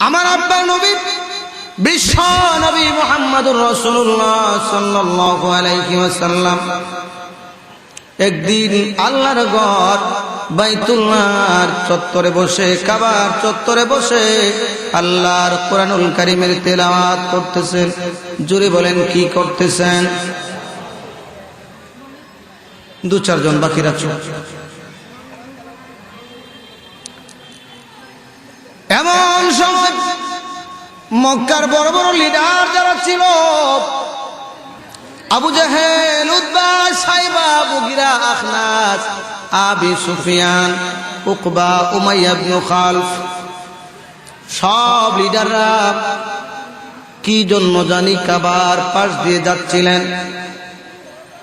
আমার আব্বা নবী বিশ্ব নবী মুহাম্মদুর রাসূলুল্লাহ সাল্লাল্লাহু আলাইহি ওয়াসাল্লাম একদিন আল্লাহর ঘর বাইতুল্লাহর চত্বরে বসে, কাবার চত্বরে বসে আল্লাহর কোরআনুল কারীমের তেলাওয়াত করতেছেন। জোরে বলেন, কি করতেছেন? দু চারজন বাকি রাখছো। এমন সময় মক্কার বড় বড় লিডার যারা ছিল, আবু জাহেল, উতবা, সাইবা, মুগিরা, আখনাস, আবি সুফিয়ান, উকবা, উমাইয়া ইবনে খালফ, সব লিডাররা কি জন্য জানি কাবার পাশ দিয়ে যাচ্ছিলেন।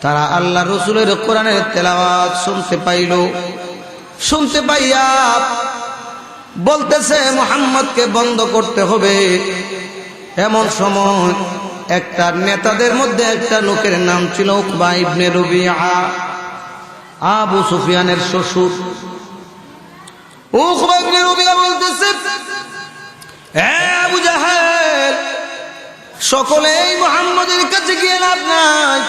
তারা আল্লাহ রসুলের কোরআনের তেলাওয়াত শুনতে পাইল। শুনতে পাইয়া বলতেছে মুহাম্মদকে বন্ধ করতে হবে। এমন সময় একটা নেতাদের মধ্যে একটা লোকের নাম ছিল উকবা ইবনে রবিআ, আবু সুফিয়ানের শ্বশুর। উকবা ইবনে রবিআ বলতেছে, হে আবু জাহেল, সকলেই মুহাম্মদের কাছে গিয়ে লাভ নাই।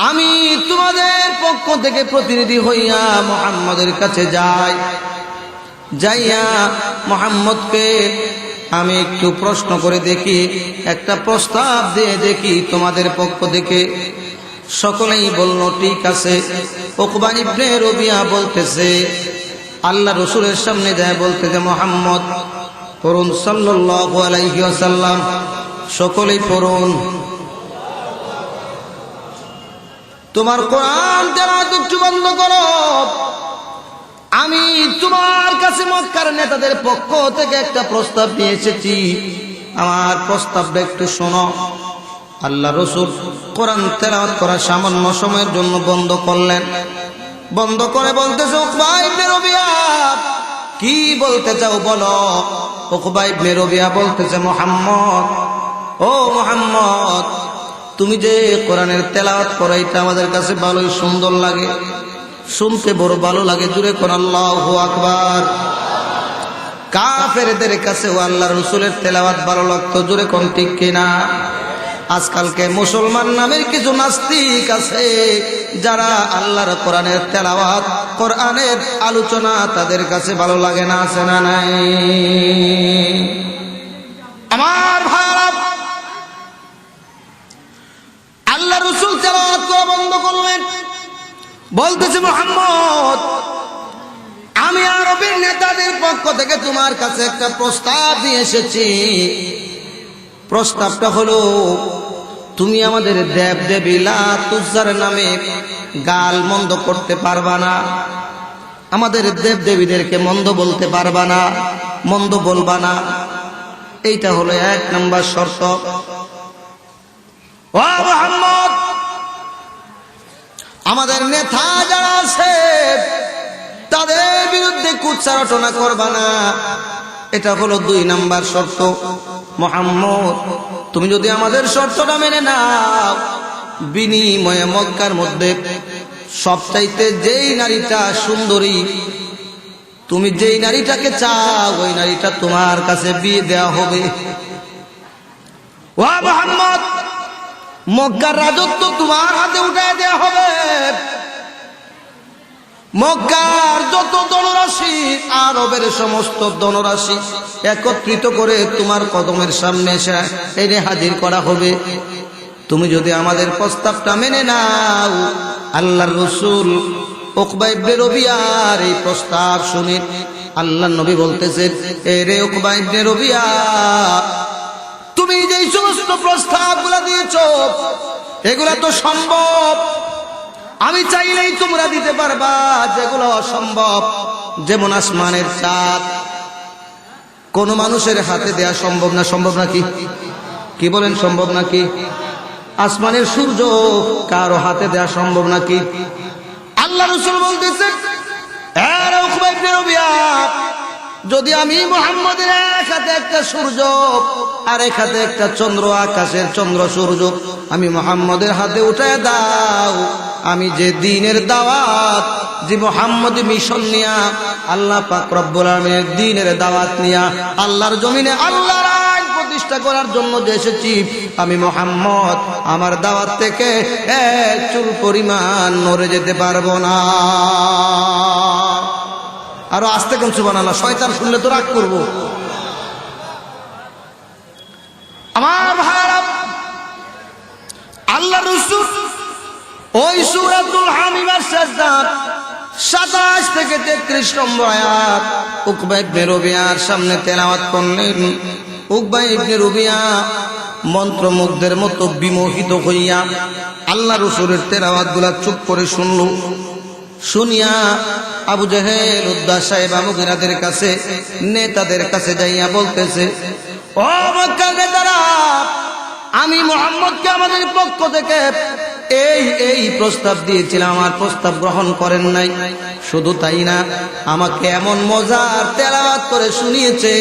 আমি তোমাদের পক্ষ থেকে প্রতিনিধি হইয়া মুহাম্মদের কাছে যাই। যাইয়া মুহাম্মদকে আমি একটু প্রশ্ন করে দেখি, একটা প্রস্তাব দিয়ে দেখি তোমাদের পক্ষ থেকে। সকলেই বলল ঠিক আছে। উকবা ইবনে রবিআ বলতেছে, আল্লাহ রসুলের সামনে যায় বলতেছে, মুহাম্মদ পড়ুন সাল্লাল্লাহু আলাইহি ওয়াসাল্লাম। সকলেই পড়ুন। তোমার কোরআন তেলাওয়াত একটু বন্ধ করো। আমি তোমার কাছে মক্কার নেতাদের পক্ষ থেকে একটা প্রস্তাব নিয়ে এসেছি, আমার প্রস্তাবটা একটু শোনো। আল্লাহ রসুল কোরআন তেলাওয়াত করা সামান্য সময়ের জন্য বন্ধ করলেন। বন্ধ করে বলতেছে, উকবা ইবনে রবিআ, কি বলতে চাও বলো। উকবা ইবনে রবিআ বলতেছে, মুহাম্মদ, ও মুহাম্মদ, তুমি যে কোরআনের তেলাওয়াত করো এটা আমাদের কাছে ভালোই সুন্দর লাগে, শুনতে বড় ভালো লাগে। জুড়ে কোন আল্লাহু আকবার। কাফেরদের কাছেও আল্লাহ রসুলের তেলাওয়াত ভালো লাগতো। জুড়ে কোন ঠিক কিনা? আজকালকে মুসলমান নামের কিছু নাস্তিক আছে যারা আল্লাহর কোরআনের তেলাওয়াত, কোরআনের আলোচনা তাদের কাছে ভালো লাগে না, আছে না নাই? আমার ভাইরা, আল্লাহ রসুল তেলাওয়াত করা বন্ধ করলেন। বলতেছে, মুহাম্মদ, আমি আরবের নেতাদের পক্ষ থেকে তোমার কাছে একটা প্রস্তাব নিয়ে এসেছি। প্রস্তাবটা হলো, তুমি আমাদের দেব দেবী লাত উজ্জার নামে গাল মন্দ করতে পারবা না। আমাদের দেব দেবীদেরকে মন্দ বলতে পারবা না, মন্দ বলবা না। এইটা হলো 1 নম্বর শর্ত। ও মুহাম্মদ, আমাদের নেতা যারা আছে তাদের বিরুদ্ধে কুচ্চারটনা করবা না। এটা হলো 2 নম্বর শর্ত। মুহাম্মদ, তুমি যদি আমাদের শর্তটা মেনে নাও, বিনিময়ে মক্কার মধ্যে সবচাইতে যেই নারীটা সুন্দরী, তুমি যেই নারীটাকে চাও ওই নারীটা তোমার কাছে বিয়ে দেওয়া হবে। ও মুহাম্মদ, মক্কার রাজত্ব তোমার হাতে উঠায় দেওয়া হবে। মক্কার যত ধনরাশি, আরবের সমস্ত ধনরাশি একত্রিত করে তোমার কদমের সামনে এনে হাজির করা হবে। তুমি যদি আমাদের প্রস্তাবটা মেনে নাও। আল্লাহর রসুল উকবা ইবনে রবিআর এই প্রস্তাব শুনে আল্লাহর নবী বলতেছেন, এরে উকবা ইবনে রবিআ, তুমি যে সমস্ত প্রস্তাবগুলো দিয়েছো এগুলা তো সম্ভব, আমি চাইলেই তোমরা দিতে পারবা। যেগুলো অসম্ভব, যেমন আসমানের চাঁদ, কোন মানুষের হাতে দেয়া সম্ভব না। সম্ভব নাকি? কি বলেন, সম্ভব নাকি? আসমানের সূর্য কারো হাতে দেয়া সম্ভব নাকি? আল্লাহ রাসূল বলতেছেন, উকবা ইবনে রবিআ, যদি আমি মুহাম্মদের এক হাতে একটা একটা সূর্য, আর এক হাতে একটা চন্দ্র, আকাশের চন্দ্র সূর্য আমি মুহাম্মদের হাতে উঠায় দাও। আমি যে দ্বীনের দাওয়াত, যে মুহাম্মদ মিশন নিয়া আল্লাহ পাক রব্বুল আলামিনের দ্বীনের দাওয়াত নিয়া আল্লাহর জমিনে আল্লাহর আইন প্রতিষ্ঠা করার জন্য যে এসেছি, আমি মুহাম্মদ আমার দাওয়াত থেকে এক চুল পরিমাণ নড়ে যেতে পারবো না। আরো আস্তে কোন সুবহানাল্লাহ, শয়তান শুনলে তো রাগ করবো। আমার ভাইরা, আল্লাহ রাসূল ওই সূরাতুল হামিমের সাজদা 27 থেকে 33 নম্বর আয়াত উকবা ইবনে রবিয়ার সামনে তেলাওয়াত করলেন। উকবা ইবনে রবিয়া মন্ত্রমুগ্ধের মতো বিমোহিত হইয়া আল্লাহ রাসূলের তেলাওয়াতগুলা চুপ করে শুনল। শুনিয়া আবু জেহেল, উদ্বা সাহেব, মুগিরাদের কাছে, নেতাদের কাছে যাইয়া বলতেছে, ও মক্কার নেতারা, আমি মুহাম্মদকে আমাদের পক্ষ থেকে এই প্রস্তাব দিয়েছিলাম, আমার প্রস্তাব গ্রহণ করেন নাই। শুধু তাই না, আমাকে এমন মজার তেলাওয়াত করে শুনিয়েছে,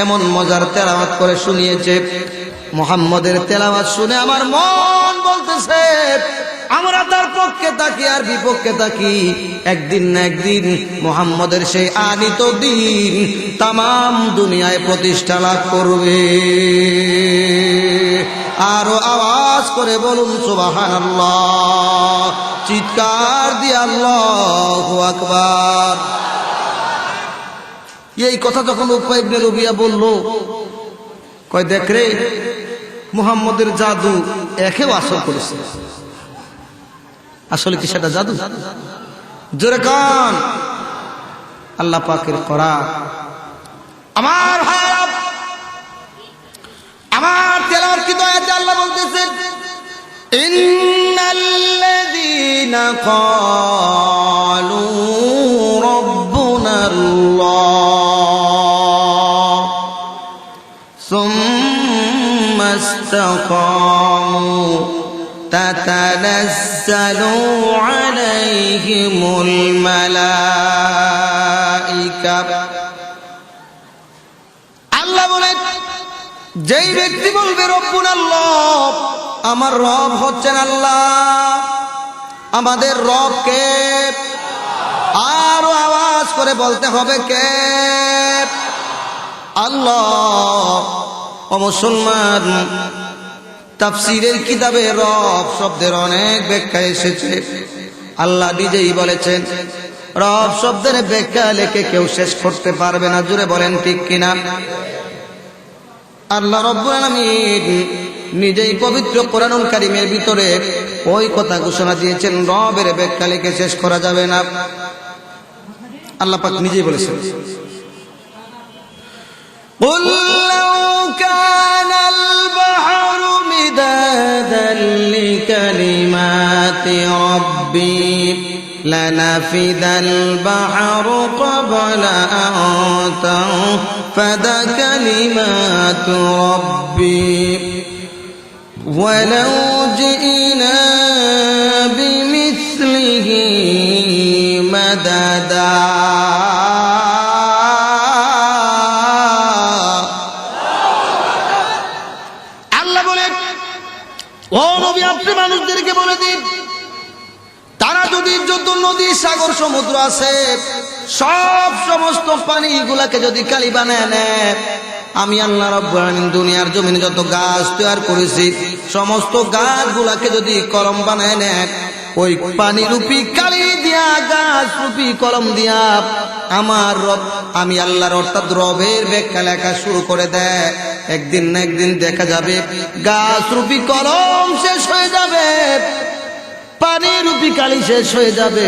এমন মজার তেলাওয়াত করে শুনিয়েছে, মুহাম্মদের তেলাওয়াত শুনে আমার মন বলতেছে আমরা তার পক্ষে থাকি আর বিপক্ষে থাকি, একদিন না একদিন মুহাম্মদের সেই আনিত দিন তামাম দুনিয়ায় প্রতিষ্ঠা লাভ করবে। আরো আওয়াজ করে বলুন সুবহানাল্লাহ, চিৎকার দিয়ে আল্লাহু আকবার। এই কথা যখন উকবা ইবনে রবিয়া বলল, কয় দেখ রে, মুহাম্মদের জাদু একেও আসর করেছে। আসলে কি সেটা জাদু? জোরে কান, আল্লাহ পাকের করা। আমার ভাইরা, আমার তেলাওয়াতকৃত আয়াতে আল্লাহ বলতেছেন, ইন্নাল্লাযীনা ক্বালু রাব্বুনাল্লাহ সুম্মা ইসতাকামু তাতানাজ্জালু আলাইহিমুল মালাইকা। আল্লাহ বলেন, যেই ব্যক্তি বলবে রব্বুন আল্লাহ, আমার রব হচ্ছেন আল্লাহ, আমাদের রব কে? আরো আওয়াজ করে বলতে হবে কে? আল্লাহ। ও মুসলমান, তাফসীরের কিতাবে রব শব্দের অনেক ব্যাখ্যা এসেছে। আল্লাহ নিজেই বলেছেন, রব শব্দের ব্যাখ্যা লেখে কেউ শেষ করতে পারবে না। জুড়ে বলেন ঠিক কিনা? আল্লাহ রাব্বুল আলামিন নিজেই পবিত্র কোরআনুল কারীমের ভিতরে ওই কথা ঘোষণা দিয়েছেন, রবের ব্যাখ্যা লিখে শেষ করা যাবে না। আল্লাহ পাক নিজেই বলেছেন, قُلْ لَوْ كَانَ الْبَحْرُ مِدَادًا لِكَلِمَاتِ رَبِّي لَنَفِدَ الْبَحْرُ قَبْلَ أَن تَنفَدَ كَلِمَاتُ رَبِّي وَلَوْ جِئْنَا بِمِثْلِهِ مَدَدًا। আল্লাহ বলেন, ও নবী, আপনি মানুষদেরকে বলে দিন, তারা যদি যত নদী, সাগর, সমুদ্র আছে সব সমস্ত পানিগুলাকে যদি কালি বানায় নেয়, আমি আল্লাহ রাব্বুল আলামিন দুনিয়ার জমিনে যত গাছ তৈরি করেছি সমস্ত গাছগুলাকে যদি কলম বানায় নেয়, ওই পানি রূপী কালি দিয়া, গাছ রূপী কলম দিয়া আমার রব, আমি আল্লাহর অর্থাৎ রবের ব্যাখ্যা লেখা শুরু করে দেয়, একদিন না একদিন দেখা যাবে গাছ রূপী কলম শেষ হয়ে যাবে, পানি রূপী কালি শেষ হয়ে যাবে,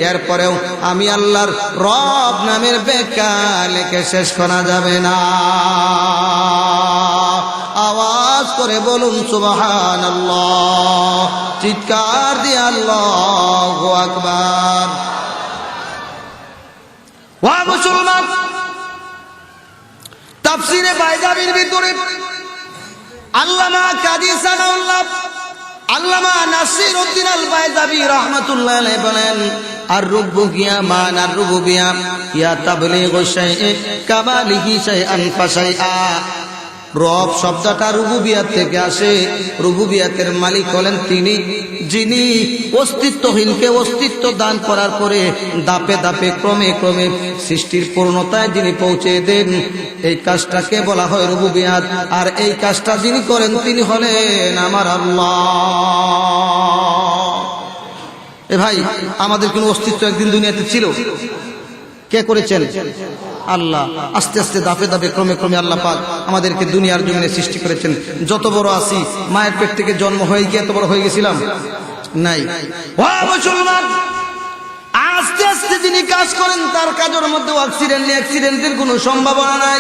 এরপরেও আমি আল্লাহর রব নামের ব্যাখ্যা লেখে শেষ করা যাবে না। আওয়াজ করে বলুন সুবহানাল্লাহ, চিৎকার দিয়ে আল্লাহু আকবার। ওয়া মুসলমান, তাফসীরে বাইজাবির ভিতরে আল্লামা কাজী সানাউল্লাহ, আল্লামা নাসিরউদ্দিন আল বাইজাবি রাহমাতুল্লাহ আলাইহি বলেন, আর রুবুবিয়া মান আর রুবুবিয়া ইয়া তাবলীগু শাইই কামালিহি শাইআন ফাশাইআ। রব শব্দটা রুবুবিয়াত থেকে আসে। রুবুবিয়াতের মালিক হলেন তিনি, যিনি অস্তিত্বহীনকে অস্তিত্ব দান করার পরে দাপে দাপে ক্রমে ক্রমে সৃষ্টির পূর্ণতায় যিনি পৌঁছে দেন, এই কাজটাকে বলা হয় রুবুবিয়াত। আর এই কাজটা যিনি করেন তিনি হলেন আমার আল্লাহ। এ ভাই, আমাদের কোনো অস্তিত্ব একদিন দুনিয়াতে ছিল? কে করেছেন? আল্লাহ। আস্তে আস্তে দাপে দাপে ক্রমে ক্রমে আল্লাহ পাক আমাদেরকে দুনিয়ার জমিনে সৃষ্টি করেছেন। যত বড় আছি, মায়ের পেট থেকে জন্ম হয়ে গিয়ে এত বড় হয়ে গেছিলাম? নাই। ও মুসলমান, আস্তে আস্তে যিনি কাজ করেন তার কাজের মধ্যে অ্যাক্সিডেন্টের কোনো সম্ভাবনা নাই।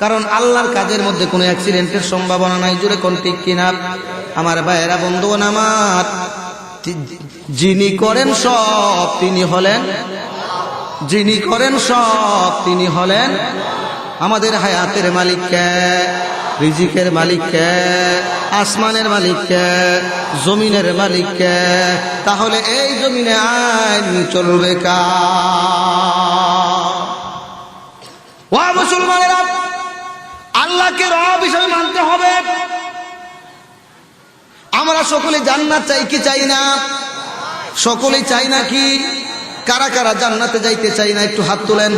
কারণ আল্লাহর কাজের মধ্যে কোনো অ্যাক্সিডেন্টের সম্ভাবনা নাই। জোরে কোন ঠিক কিনা? আমার ভাইয়েরা, বন্ধুগণ আমার, যিনি করেন সব তিনি হলেন, যিনি করেন সব তিনি হলেন আমাদের হায়াতের মালিক কে? রিজিকের মালিক কে? আসমানের মালিক কে? জমিনের মালিক কে? তাহলে এই জমিনে আইন চলবে কার? ও মুসলমানেরা, আল্লাহকে রব হিসেবে মানতে হবে। আমরা সকলে জান্নাত চাই কি চাই না? সকলেই চাই নাকি? কারা কারা জান্নাতে যাইতে চাই না একটু হাত তোলেন।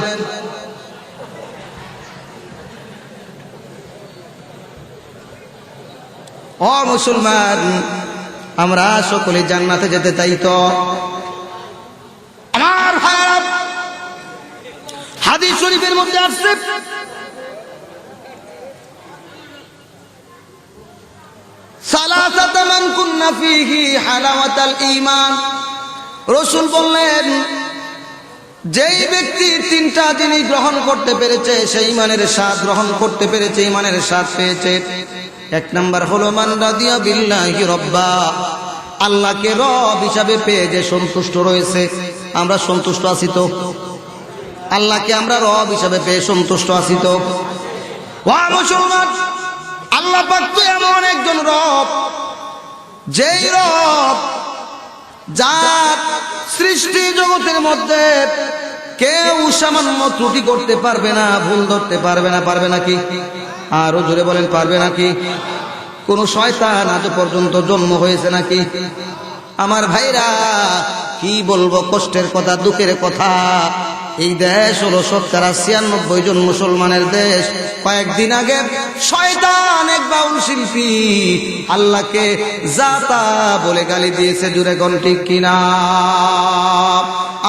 ও মুসলমান, আমরা সকলে জান্নাতে যেতে চাই তো? আমার ভাইরা, হাদিস শরীফের মধ্যে আসছে সালাসাতা মান কুন্না ফীহি হালাওয়াতাল ঈমান। রাসূল বললেন, যেই ব্যক্তি তিনটা জিনিস গ্রহণ করতে পেরেছে সেই ইমানের স্বাদ গ্রহণ করতে পেরেছে, ইমানের স্বাদ পেয়েছে। এক নাম্বার হলো মান রাদিয়া বিল্লাহি রাব্বা, আল্লাহকে রব হিসাবে পেয়ে যে সন্তুষ্ট রয়েছে। আমরা সন্তুষ্ট আছি তো? আল্লাহকে আমরা রব হিসাবে পেয়ে সন্তুষ্ট আছি তো? ও মুসলমান, আল্লাহ পাক তো এমন একজন রব, যেই রব যার সৃষ্টি জগতের মধ্যে কেউ সামান্য ত্রুটি করতে পারবে না, ভুল ধরতে পারবে না। পারবে নাকি? আরো জোরে বলেন, পারবে নাকি? কোন শয়তান আজ পর্যন্ত জন্ম হয়েছে নাকি? আমার ভাইরা, কি বলবো কষ্টের কথা, দুঃখের কথা। এই দেশ হলো 96% জন মুসলমানের দেশ। কয়েকদিন আগে শয়তান এক বাউল শিল্পী আল্লাহকে জাতা বলে গালি দিয়েছে। জুড়ে কোন ঠিক কিনা?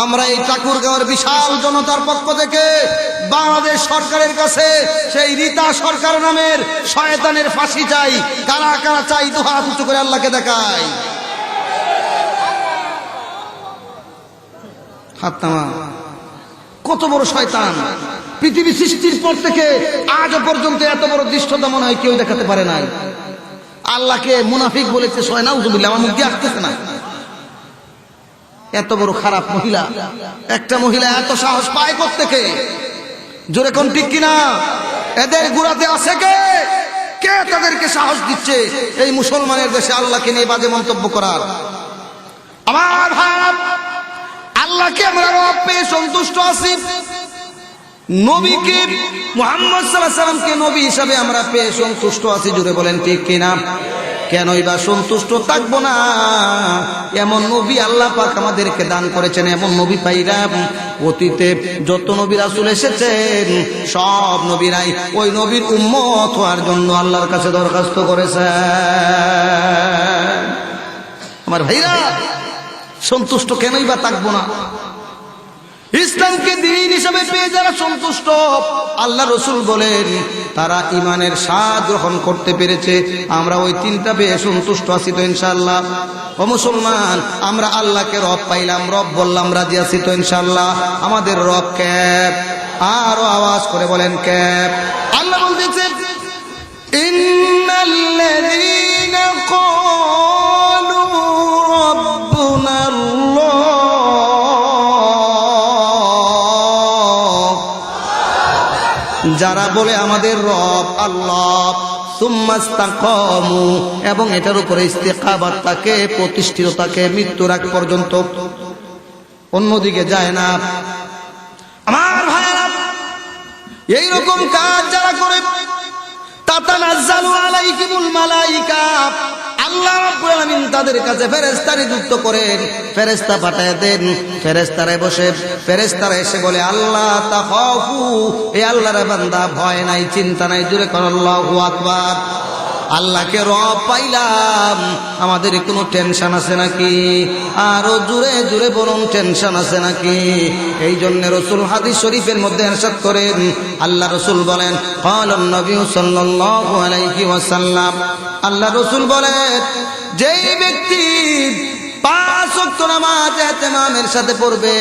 আমরা এই ঠাকুরগাঁওয়ের বিশাল জনতার পক্ষ থেকে বাংলাদেশ সরকারের কাছে সেই রীতা সরকার নামের শয়তানের ফাঁসি চাই। কারা কারা চাই? তো হাত উঁচু করে আল্লাহকে দেখাই। হাত নামা। কত বড় শয়তান! পৃথিবী সৃষ্টির পর থেকে আজও পর্যন্ত এত বড় দৃষ্টতা মনে হয় কেউ দেখাতে পারে নাই। আল্লাহকে মুনাফিক বলেছে, নাউযুবিল্লাহ, আমার মুখ দিয়ে আসতেছে না। এত বড় খারাপ মহিলা, একটা মহিলা এত সাহস পায় কোত্থেকে? জোরে কোন ঠিক কিনা? এদের গুড়াতে আছে কে? কে তাদেরকে সাহস দিচ্ছে এই মুসলমানের দেশে আল্লাহকে নিয়ে বাজে মন্তব্য করার? আমার ভাই, আল্লাহকে আমরা রব পেয়ে সন্তুষ্ট আছি। নবীকে মুহাম্মদ সাল্লাল্লাহু আলাইহি সাল্লামকে নবী হিসাবে আমরা পেয়ে সন্তুষ্ট আছি। জুড়ে বলেন ঠিক কিনা? কেনই বা সন্তুষ্ট থাকবো না? এমন নবী আল্লাহ পাক আমাদেরকে দান করেছেন। এমন নবী পাইলাম, অতীতে যত নবী রাসূল এসেছেন সব নবীরাই ওই নবীর উম্মত হওয়ার জন্য আল্লাহর কাছে দরখাস্ত করেছেন। আমার ভাইরা, সন্তুষ্ট কেনই বা থাকবো না? ইসলামকে দ্বীন হিসেবে পেয়ে যারা সন্তুষ্ট, আল্লাহ রাসূল বলেন তারা ইমানের স্বাদ গ্রহণ করতে পেরেছে। আমরা ওই তিনটা পেয়ে সন্তুষ্ট আছি তো ইনশাআল্লাহ? ও মুসলমান, আমরা আল্লাহকে রব পাইলাম, রব বললাম, রাজি আছি তো ইনশাআল্লাহ? আমাদের রব কে? আরো আওয়াজ করে বলেন কে? আল্লাহ বলতেছেন, ইন্নাল্লাযীনা ক্বালু রাব্বুনা আল্লাহ, যারা বলে আমাদের রব আল্লাহ, সুম্মাস্তাকামু, এবং এটার উপরে ইস্তিকামাত থাকে, প্রতিষ্ঠিত থাকে মৃত্যুর আগ পর্যন্ত। অন্যদিকে যায় না। আমার ভাইরা, এইরকম কাজ যারা করে তাতানাজ্জালু আলাইহিমুল মালাইকা, আল্লাহ রাব্বুল আলামিন তাদের কাছে ফেরেশতা নিযুক্ত করেন, ফেরেশতা পাঠায় দেন। ফেরেশতারা বসে, ফেরেশতারা এসে বলে আল্লাহ তাখাফু, এ আল্লাহর বান্দা ভয় নাই, চিন্তা নাই, জোরে কর আল্লাহু আকবার। আল্লাহকে রব পাইলাম, আমাদের কোনো টেনশন আছে নাকি? আরো জোরে জোরে বলুন, টেনশন আছে নাকি? এই জন্য রাসূল হাদিস শরীফের মধ্যে ইরশাদ করেন, আল্লাহ রাসূল বলেন, ক্বালান নবী সাল্লাল্লাহু আলাইহি ওয়াসাল্লাম, আল্লাহ রাসূল বলেন, যেই ব্যক্তি 5 ওয়াক্ত নামাজ ইহতিমামের সাথে পড়বে,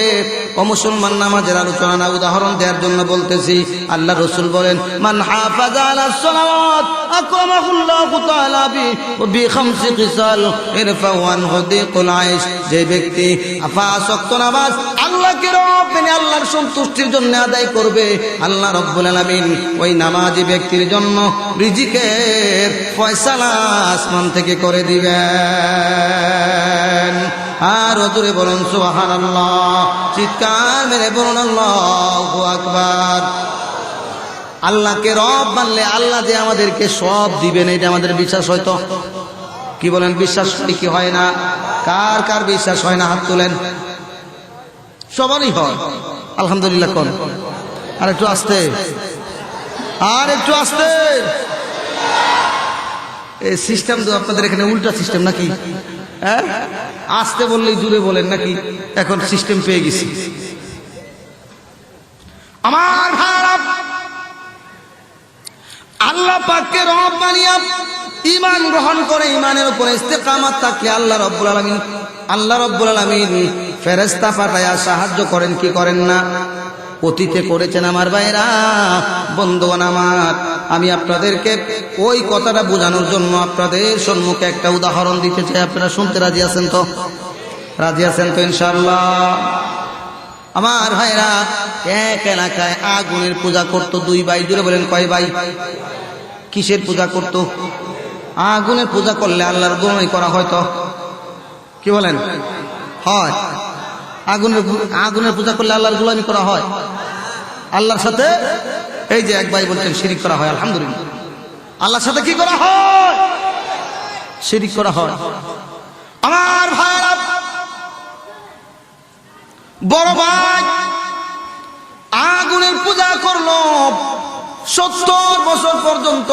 ও মুসলমান, নামাজের আলোচনা না, উদাহরণ দেওয়ার জন্য বলতেছি। আল্লাহ রাসূল বলেন, মান হাফাজা আলাস সালাওয়াত আকরামাহুল্লাহু তাআলা বি খামসি খিসাল ইরফাউ আনহু দিকুল আইশ, যে ব্যক্তি 5 ওয়াক্ত নামাজ আল্লাহকে রব মেনে আল্লাহর সন্তুষ্টির জন্য আদায় করবে, আল্লাহ রাব্বুল আলামিন ওই নামাজি ব্যক্তির জন্য রিজিকের ফয়সালা আসমান থেকে করে দিবেন। আর জোরে বলুন সুবহানাল্লাহ, চিৎকার মেরে বলুন আল্লাহু আকবার। আল্লাহকে রব মানলে আল্লাহ যে আমাদেরকে সব দিবেন, এটা আমাদের বিশ্বাস হয়তো? কি বলেন, বিশ্বাস কি হয় না? কার কার বিশ্বাস হয় না? হাত তোলেন। সবারই হয়, আলহামদুলিল্লাহ। কোন আর একটু আস্তে, আর একটু আস্তে। এই সিস্টেম তো আপনাদের এখানে উল্টা সিস্টেম নাকি? হ্যাঁ, আস্তে বললেই জুড়ে বলেন নাকি? এখন সিস্টেম পেয়ে গেছি। আমার ভাইরা, আল্লাহ পাককে রব মানিয়া ঈমান গ্রহণ করে, ঈমানের উপরে ইস্তেকামত থাকলে আল্লাহ রাব্বুল আলামিন ফেরেশতা পাঠায়া সাহায্য করেন, কি করেন না? অতীতে করেছেন। আমার ভাইরা, বন্ধুগণ আমার, আমি আপনাদেরকে ওই কথাটা বোঝানোর জন্য আপনাদের সম্মুখে একটা উদাহরণ দিতে চাই। আপনারা শুনতে রাজি আছেন তো? রাজি আছেন তো ইনশাআল্লাহ? আমার ভাইরা, এক এলাকায় আগুনের পূজা করত 2 ভাই। জুড়ে বলেন, কয় ভাই? কিসের পূজা করত? আগুনের পূজা করলে আল্লাহর গোলামি করা হয়তো? কি বলেন, হয়? আগুনের পূজা করলে আল্লাহর গোলামি করা হয়? আল্লাহর সাথে এই যে এক ভাই বলছেন শিরিক করা হয়। আলহামদুলিল্লাহ, আল্লাহর সাথে কি করা হয়? শিরিক করা হয়। আমার ভাইরা, বড় ভাই আগুনের পূজা করলো 70 বছর পর্যন্ত।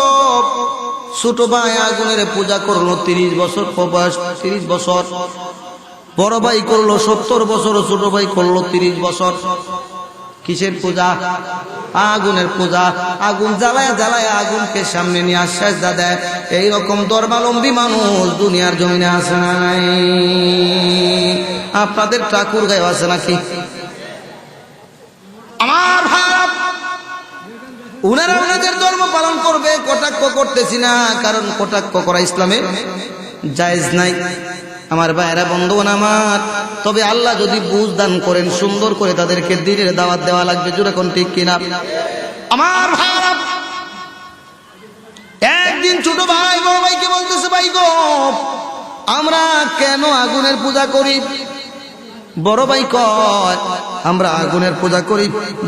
ছোট ভাই আগুনের পূজা করলো 30 বছর, 30 বছর। বড় ভাই করলো 70 বছর, ছোট ভাই করলো 30 বছর। কিসের পূজা? আগুনের পূজা। আগুন জ্বালায় জ্বালায় আগুনকে সামনে নিয়ে সেজদা দেয়। এইরকম ধর্মাবলম্বী মানুষ দুনিয়ার জমিনে আছে না নাই? আপনাদের ঠাকুর গায়ে আছে নাকি? আমার ভাই, উনারা উনাদের ধর্ম পালন করবে, কটাক্ষ করতেছি না, কারণ কটাক্ষ করা ইসলামে জায়েজ নাই। আমার ভাইয়েরা, বন্ধুগণ আমার, তবে আল্লাহ যদি বুঝ দান করেন, সুন্দর করে তাদেরকে দ্বীনের দাওয়াত দেওয়া লাগবে। জোরে কোন ঠিক কিনা? আমার ভাইয়েরা, একদিন ছোট ভাই বড় ভাইকে বলতেছে, ভাই গো, আমরা কেন আগুনের পূজা করি? বড় ভাই কয়, আমরা আগুনের পূজা করি,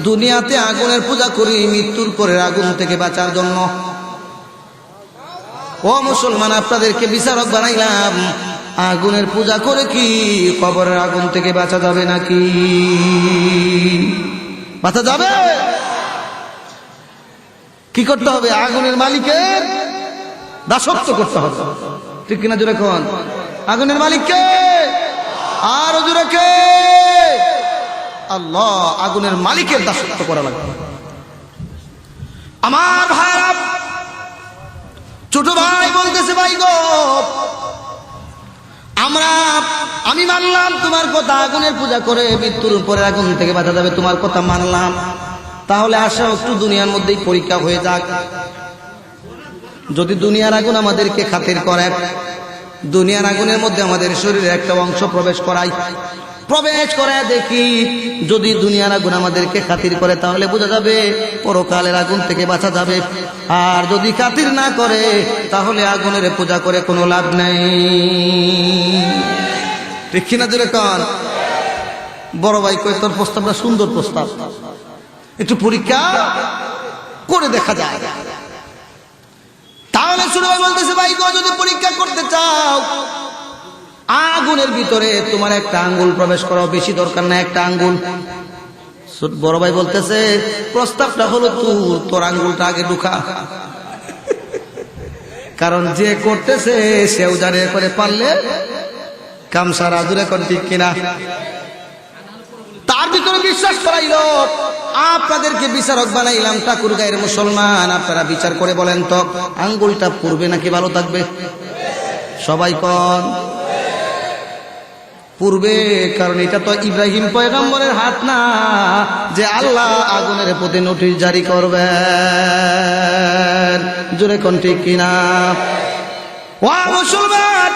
দুনিয়াতে আগুনের পূজা করি মৃত্যুর পরে আগুন থেকে বাঁচার জন্য। ও মুসলমান, আপনাদেরকে বিচারক বানাইলাম, আগুনের পূজা করে কি কবরের আগুন থেকে বাঁচা যাবে নাকি? বাঁচা যাবে? কি করতে হবে? আগুনের মালিকের দাসত্ব করতে হবে, ঠিক কিনা? জোরে কোন? আগুনের মালিককে আর জোরে কে? আল্লাহ। আগুনের মালিকের দাসত্ব করা লাগবে। আমার ভাইরা, ছোট ভাই বলতেছে, ভাই গো, আমি মানলাম তোমার কথা, আগুনের পূজা করে মৃত্যুর পরে আগুন থেকে বাঁচা যাবে, তোমার কথা মানলাম। তাহলে আসো একটু দুনিয়ার মধ্যেই পরীক্ষা হয়ে যাক। যদি দুনিয়ার আগুন আমাদেরকে খাতির করে, দুনিয়ার আগুনের মধ্যে আমাদের শরীরে একটা অংশ প্রবেশ করায় দেখি, যদি দুনিয়ার আগুন আমাদেরকে খাতির করে তাহলে বোঝা যাবে পরকালের আগুন থেকে বাঁচা যাবে। আর যদি খাতির না করে তাহলে আগুনের পূজা করে কোনো লাভ নেই, ঠিক কিনা? জোরে কান। বড় ভাই কয় তোর প্রস্তাবটা সুন্দর প্রস্তাব, একটু পরীক্ষা করে দেখা যায়। তাহলে ছোট ভাই বলতেছে ভাই গো যদি পরীক্ষা করতে চাও আগুনের ভিতরে তোমার একটা আঙ্গুল প্রবেশ করাও, বেশি দরকার না একটা আঙ্গুল। বড় ভাই বলতেছে প্রস্তাবটা হলো তোর আঙ্গুলটা আগে ঢুকা, কারণ যে করতেছে সেও জানে করে পারলে কামসারা জুড়ে কোন ঠিক কিনা। তার ভিতরে বিশ্বাস করাইল, আপনাদেরকে বিচারক বানাইলাম ঠাকুর গায়ের মুসলমান, আপনারা বিচার করে বলেন তো আঙ্গুলটা পূর্বে নাকি ভালো থাকবে? সবাই কোন পূর্বে, কারণ এটা তো ইব্রাহিম পয়গম্বরের হাত না যে আল্লাহ আগুনের প্রতি নোটিশ জারি করবেন, জোরে কোন ঠিক কিনা। ও মুসলমান,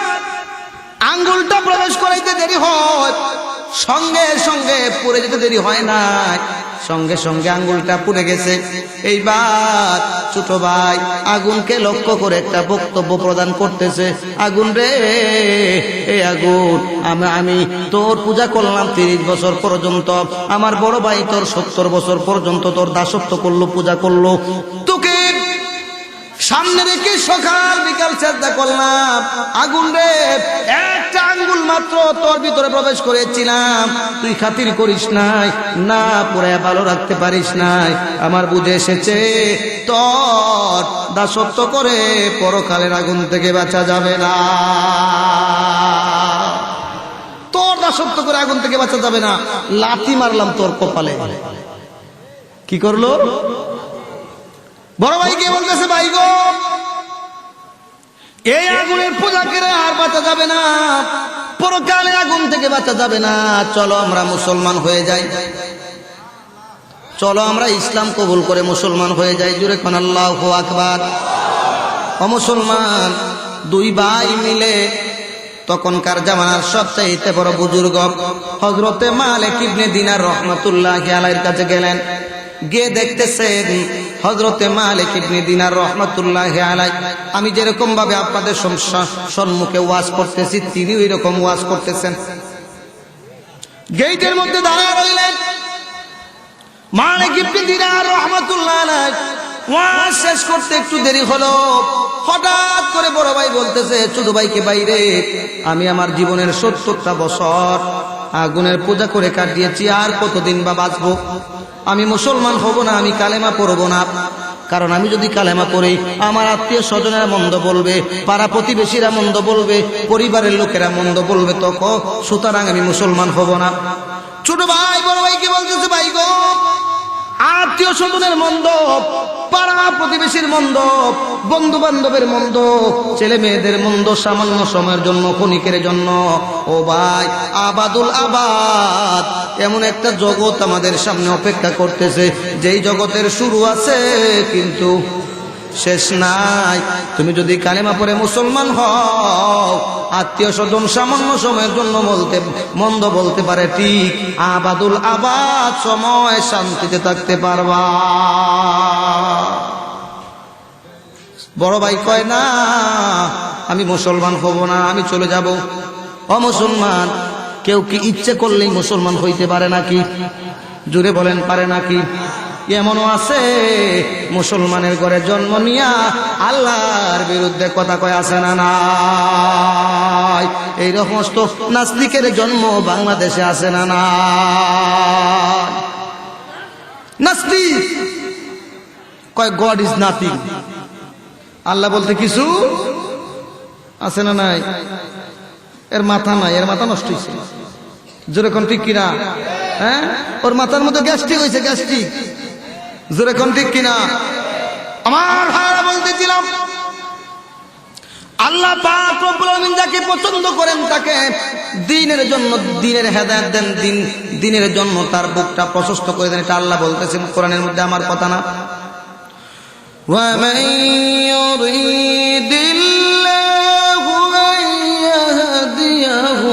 আঙ্গুলটা প্রবেশ করাইতে দেরি হয়, সঙ্গে সঙ্গে পুড়ে যেতে দেরি হয় না, সঙ্গে সঙ্গে আঙ্গুলটা পুড়ে গেছে। এইবার ছোট ভাই আগুনকে লক্ষ্য করে একটা বক্তব্য প্রদান করতেছে, আগুন রে এই আগুন, আমি তোর পূজা করলাম 30 বছর পর্যন্ত, আমার বড় ভাই তোর 70 বছর পর্যন্ত তোর দাসত্ব করলো, পূজা করলো, তোকে সামনে রেখে সকাল বিকাল চেষ্টা করলাম, আগুন রে একটা আঙ্গুল মাত্র তোর ভিতরে প্রবেশ করেছিলাম, তুই খাতির করিস নাই, না পরে ভালো রাখতে পারিস নাই, আমার বুঝে এসেছে তোর দাসত্ব করে পরকালের আগুন থেকে বাঁচা যাবে না, তোর দাসত্ব করে আগুন থেকে বাঁচা যাবে না। লাথি মারলাম তোর কপালে। কি করলো বড় ভাই? কে বলতেছে ভাই গো এই আগুনের পূজা করে আর বাঁচা যাবে না, পরকালে আগুন থেকে বাঁচা যাবে না, চলো আমরা মুসলমান হয়ে যাই, চলো আমরা ইসলাম কবুল করে মুসলমান হয়ে যাই, জোরে কোন আল্লাহু আকবার। ও মুসলমান, দুই ভাই মিলে তখনকার জামানার সবচাইতে বড় বুজুর্গ হযরতে মালিক ইবনে দিনার রহমাতুল্লাহি আলাইহির কাছে গেলেন, গিয়ে দেখতেছেন হযরতে মালিক ইবনে দিনার রহমাতুল্লাহি আলাইহি আমি যেরকম ভাবে আপনাদের সম্মুখে ওয়াজ করতেছি তিনি ওই রকম ওয়াজ করতেছেন। গেটের মধ্যে দাঁড়ায় রইলেন মালিক ইবনে দিনার রহমাতুল্লাহি আলাইহি। ওয়াজ শেষ করতে একটু দেরি হলো, হঠাৎ করে বড় ভাই বলতেছে ছোট ভাইকে, বাইরে আমি আমার জীবনের 70টা বছর আগুনের পূজা করে কাটিয়েছি, আর কতদিন বা বাঁচবো? আমি মুসলমান হব না, আমি কালেমা পড়ব না, কারণ আমি যদি কালেমা পড়ি আমার আত্মীয় স্বজনেরা মন্দ বলবে, পাড়া প্রতিবেশীরা মন্দ বলবে, পরিবারের লোকেরা মন্দ বলবে, তখন সুতরাং আমি মুসলমান হব না। ছোট ভাই বড় ভাইকে বলতেছে ভাই গো আত্মীয় স্বজনের মন্দ, পাড়া প্রতিবেশীর মন্দ, বন্ধু বান্ধবের মন্দ, ছেলে মেয়েদের মন্দ, সামান্য সময়ের জন্য, ক্ষণিকের জন্য, ও ভাই আবাদুল আবাদ এমন একটা জগৎ আমাদের সামনে অপেক্ষা করতেছে, যেই জগতের শুরু আছে কিন্তু শেষ নাই। তুমি যদি কালেমা পড়ে মুসলমান হও, আত্মীয় স্বজন সামান্য সময়ের জন্য মন্দ বলতে পারে, ঠিক আবাদুল আবাদ সময় শান্তিতে থাকতে পারবা। বড় ভাই কয় না আমি মুসলমান হব না, আমি চলে যাব। অমুসলমান কেউ কি ইচ্ছে করলেই মুসলমান হইতে পারে নাকি? জুড়ে বলেন পারে নাকি? এমনও আছে মুসলমানের ঘরে জন্ম নিয়া আল্লাহর বিরুদ্ধে কথা কয়, আছে না নাই? এই সমস্ত নাস্তিকের জন্ম বাংলাদেশে আছে না নাই? নাস্তিক কয় গড ইজ নাথিং, আল্লাহ বলতে কিছু আছে না নাই? এর মাথা নাই, এর মাথা নষ্ট হয়েছে, যেরকম ঠিক কিনা? হ্যাঁ, ওর মাথার মধ্যে গ্যাস্ট্রিক হয়েছে, গ্যাস্ট্রিক, যেরকম ঠিক কিনা? আমার ভাইরা বলতেছিলাম আল্লাহ পাক রব্বুল আলামিন যাকে পছন্দ করেন তাকে দ্বীনের জন্য দ্বীনের হেদায়েত দেন, দ্বীনের জন্য তার বুকটা প্রশস্ত করে দেন। এটা আল্লাহ বলতেছেন কোরআনের মধ্যে, আমার কথা না। ওয়া মান ইউরিদিল্লাহু আন ইয়াহদিয়াহু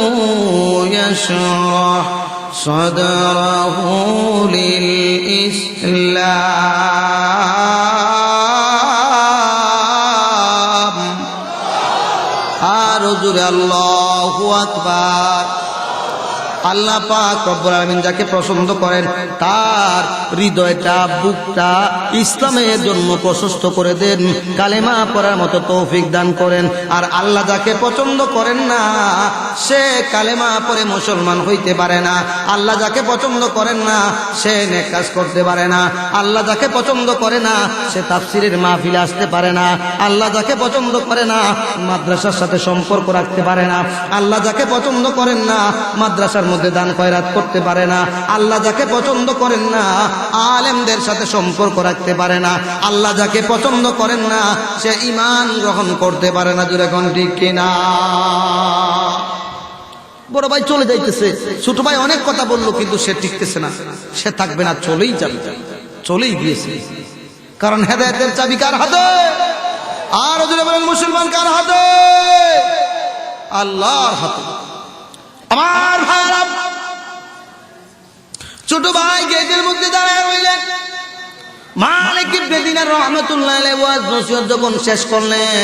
ইয়াশরাহ সাদরাহু লিল ইসলাম। আর জোরে আল্লাহু আকবার। আল্লাহ পাক রব্বুল আলামিন যাকে পছন্দ করেন তার হৃদয়টা বুকটা ইসলামের জন্য প্রশস্ত করে দেন, কালেমা পড়ার মতো তৌফিক দান করেন। আর আল্লাহ যাকে পছন্দ করেন না সে কালেমা পড়ে মুসলমান হইতে পারে না। আল্লাহ যাকে পছন্দ করেন না সে নেক কাজ করতে পারে না। আল্লাহ যাকে পছন্দ করে না সে তাফসীরের মাহফিলে আসতে পারে না। আল্লাহ যাকে পছন্দ করে না মাদ্রাসার সাথে সম্পর্ক রাখতে পারে না। আল্লাহ যাকে পছন্দ করেন না মাদ্রাসার মধ্যে দান খয়রাত করতে পারে না। আল্লাহ যাকে পছন্দ করেন না আলেমদের সাথে সম্পর্ক রাখতে পারে না। আল্লাহ যাকে পছন্দ করেন না সে ঈমান গ্রহণ করতে পারে না। জোরে কোন ঠিক কিনা? বড় ভাই চলে যাইতেছে, ছোট ভাই অনেক কথা বললো কিন্তু সে টিকতেছে না, সে থাকবে না, চলেই যাবে, চলেই গিয়েছে। কারণ হেদায়েতের চাবি কার হাতে? আর জোরে বলেন মুসলমান কার হাতে? আল্লাহর হাতে। আমার ভাইরা, ছোট ভাই গেটের মধ্যে দাঁড়ায় রইলেন। মালিক ইবনে দিনার রাহমাতুল্লাহ আলাইহি ওয়াজ নসিহত যখন শেষ করলেন,